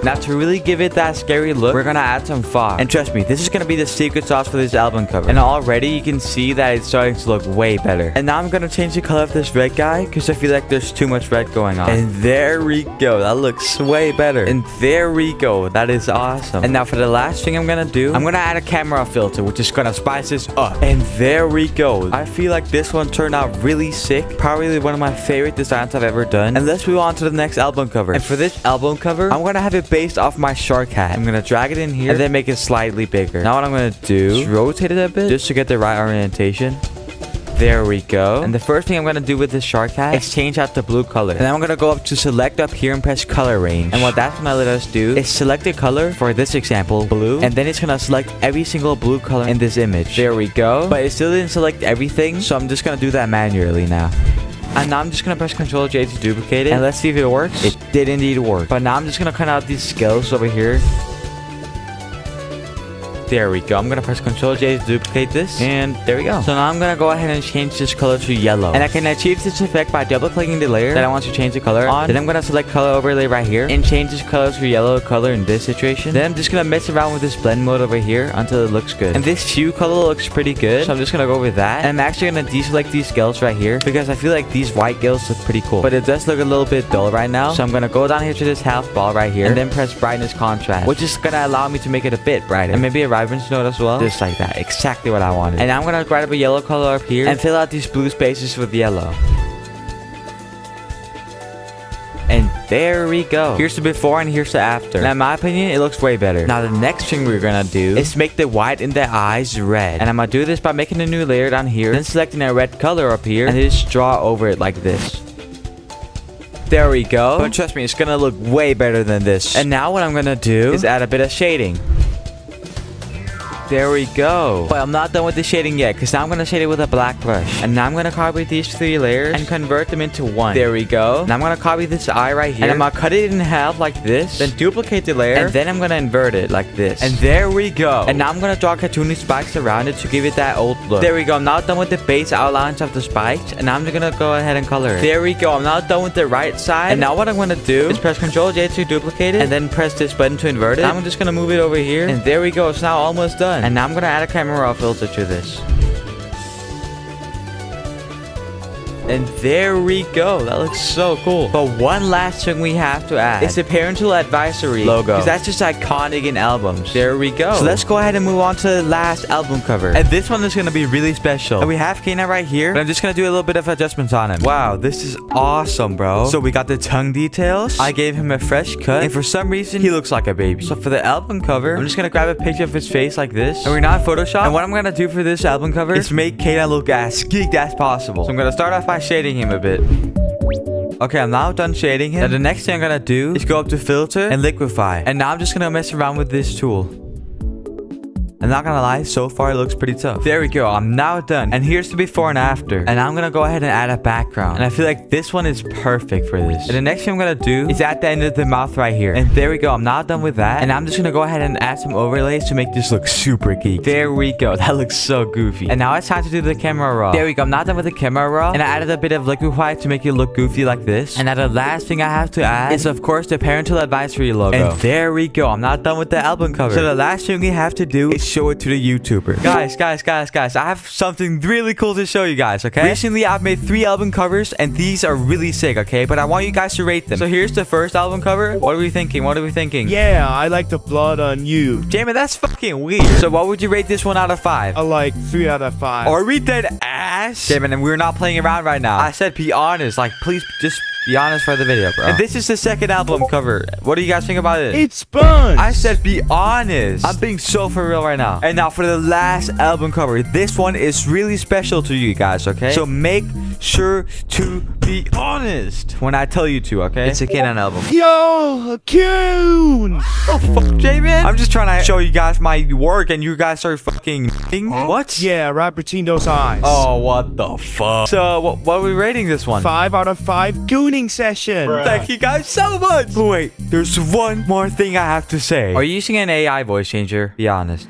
Now to really give it that scary look, we're gonna add some fog. And trust me, this is gonna be the secret sauce for this album cover. And already you can see that it's starting to look way better. And now I'm gonna change the color of this red guy because I feel like there's too much red going on. And there we go. That looks way better. And there we go. That is awesome. And now for the last thing I'm gonna do, I'm gonna add a camera filter, which is gonna spice this up. And there we go. I feel like this one turned out really sick. Probably one of my favorite designs I've ever done. And let's move on to the next album cover. And for this album cover, I'm gonna have it based off my shark hat. I'm gonna drag it in here and then make it slightly bigger. Now what I'm gonna do is rotate it a bit just to get the right orientation. There we go. And the first thing I'm gonna do with this shark hat is change out the blue color. And then I'm gonna go up to select up here and press color range. And what that's gonna let us do is select a color, for this example, blue. And then it's gonna select every single blue color in this image. There we go. But it still didn't select everything, so I'm just gonna do that manually now. And now I'm just gonna press Ctrl J to duplicate it. And let's see if it works. It did indeed work. But now I'm just gonna cut out these scales over here. There we go. I'm gonna press Ctrl J to duplicate this. And there we go. So now I'm gonna go ahead and change this color to yellow. And I can achieve this effect by double clicking the layer that I want to change the color on. Then I'm gonna select color overlay right here and change this color to yellow color in this situation. Then I'm just gonna mess around with this blend mode over here until it looks good. And this hue color looks pretty good. So I'm just gonna go with that. And I'm actually gonna deselect these scales right here because I feel like these white scales look pretty cool. But it does look a little bit dull right now. So I'm gonna go down here to this half ball right here and then press brightness contrast, which is gonna allow me to make it a bit brighter. And maybe a vibrance node as well. Just like that. Exactly what I wanted. And now I'm gonna grab a yellow color up here and fill out these blue spaces with yellow. And there we go. Here's the before and here's the after. Now in my opinion, it looks way better. Now the next thing we're gonna do is make the white in the eyes red. And I'm gonna do this by making a new layer down here, then selecting a red color up here and just draw over it like this. There we go. But trust me, it's gonna look way better than this. And now what I'm gonna do is add a bit of shading. There we go. But I'm not done with the shading yet because now I'm going to shade it with a black brush. And now I'm going to copy these 3 layers and convert them into one. There we go. Now I'm going to copy this eye right here. And I'm going to cut it in half like this. Then duplicate the layer. And then I'm going to invert it like this. And there we go. And now I'm going to draw cartoony spikes around it to give it that old look. There we go. I'm now done with the base outlines of the spikes. And now I'm going to go ahead and color it. There we go. I'm now done with the right side. And now what I'm going to do is press Ctrl J to duplicate it. And then press this button to invert it. Now I'm just going to move it over here. And there we go. It's now almost done. And now I'm going to add a camera raw filter to this. And there we go. That looks so cool. But one last thing we have to add is the parental advisory logo, because that's just iconic in albums. There we go. So let's go ahead and move on to the last album cover. And this one is going to be really special. And we have Kana right here, but I'm just going to do a little bit of adjustments on him. Wow, this is awesome, bro. So we got the tongue details. I gave him a fresh cut, and for some reason, he looks like a baby. So for the album cover, I'm just going to grab a picture of his face like this. And we're not in Photoshop. And what I'm going to do for this album cover is make Kana look as geeked as possible. So I'm going to start off by shading him a bit. Okay, I'm now done shading him. Now the next thing I'm gonna do is go up to filter and liquify. And now I'm just gonna mess around with this tool. I'm not gonna lie, so far it looks pretty tough. There we go, I'm now done. And here's the before and after. And now I'm gonna go ahead and add a background. And I feel like this one is perfect for this. And the next thing I'm gonna do is at the end of the mouth right here. And there we go, I'm now done with that. And I'm just gonna go ahead and add some overlays to make this look super geek. There we go, that looks so goofy. And now it's time to do the camera raw. There we go, I'm now done with the camera raw. And I added a bit of liquify to make it look goofy like this. And now the last thing I have to add is of course the parental advisory logo. And there we go, I'm not done with the album cover. So the last thing we have to do is show it to the YouTuber. Guys, I have something really cool to show you guys, okay? Recently, I've made 3 album covers, and these are really sick, okay? But I want you guys to rate them. So here's the first album cover. What are we thinking? Yeah, I like the blood on you. Jamin, that's fucking weird. So what would you rate this one out of 5? I like 3 out of 5. Are we dead ass? Jamin, and we're not playing around right now. I said be honest. Like, please just Be honest for the video, bro. And this is the second album cover. What do you guys think about it? It's sponge. I said be honest. I'm being so for real right now. And now for the last album cover. This one is really special to you guys, okay? So make sure to be honest when I tell you to, okay? It's a K9 album. Yo, Coon. Oh, fuck, J-Man. I'm just trying to show you guys my work and you guys are fucking what? Yeah, right between those eyes. Oh, what the fuck? So, what are we rating this one? 5 out of 5 gooning session. Thank you guys so much. But wait, there's one more thing I have to say. Are you using an AI voice changer? Be honest.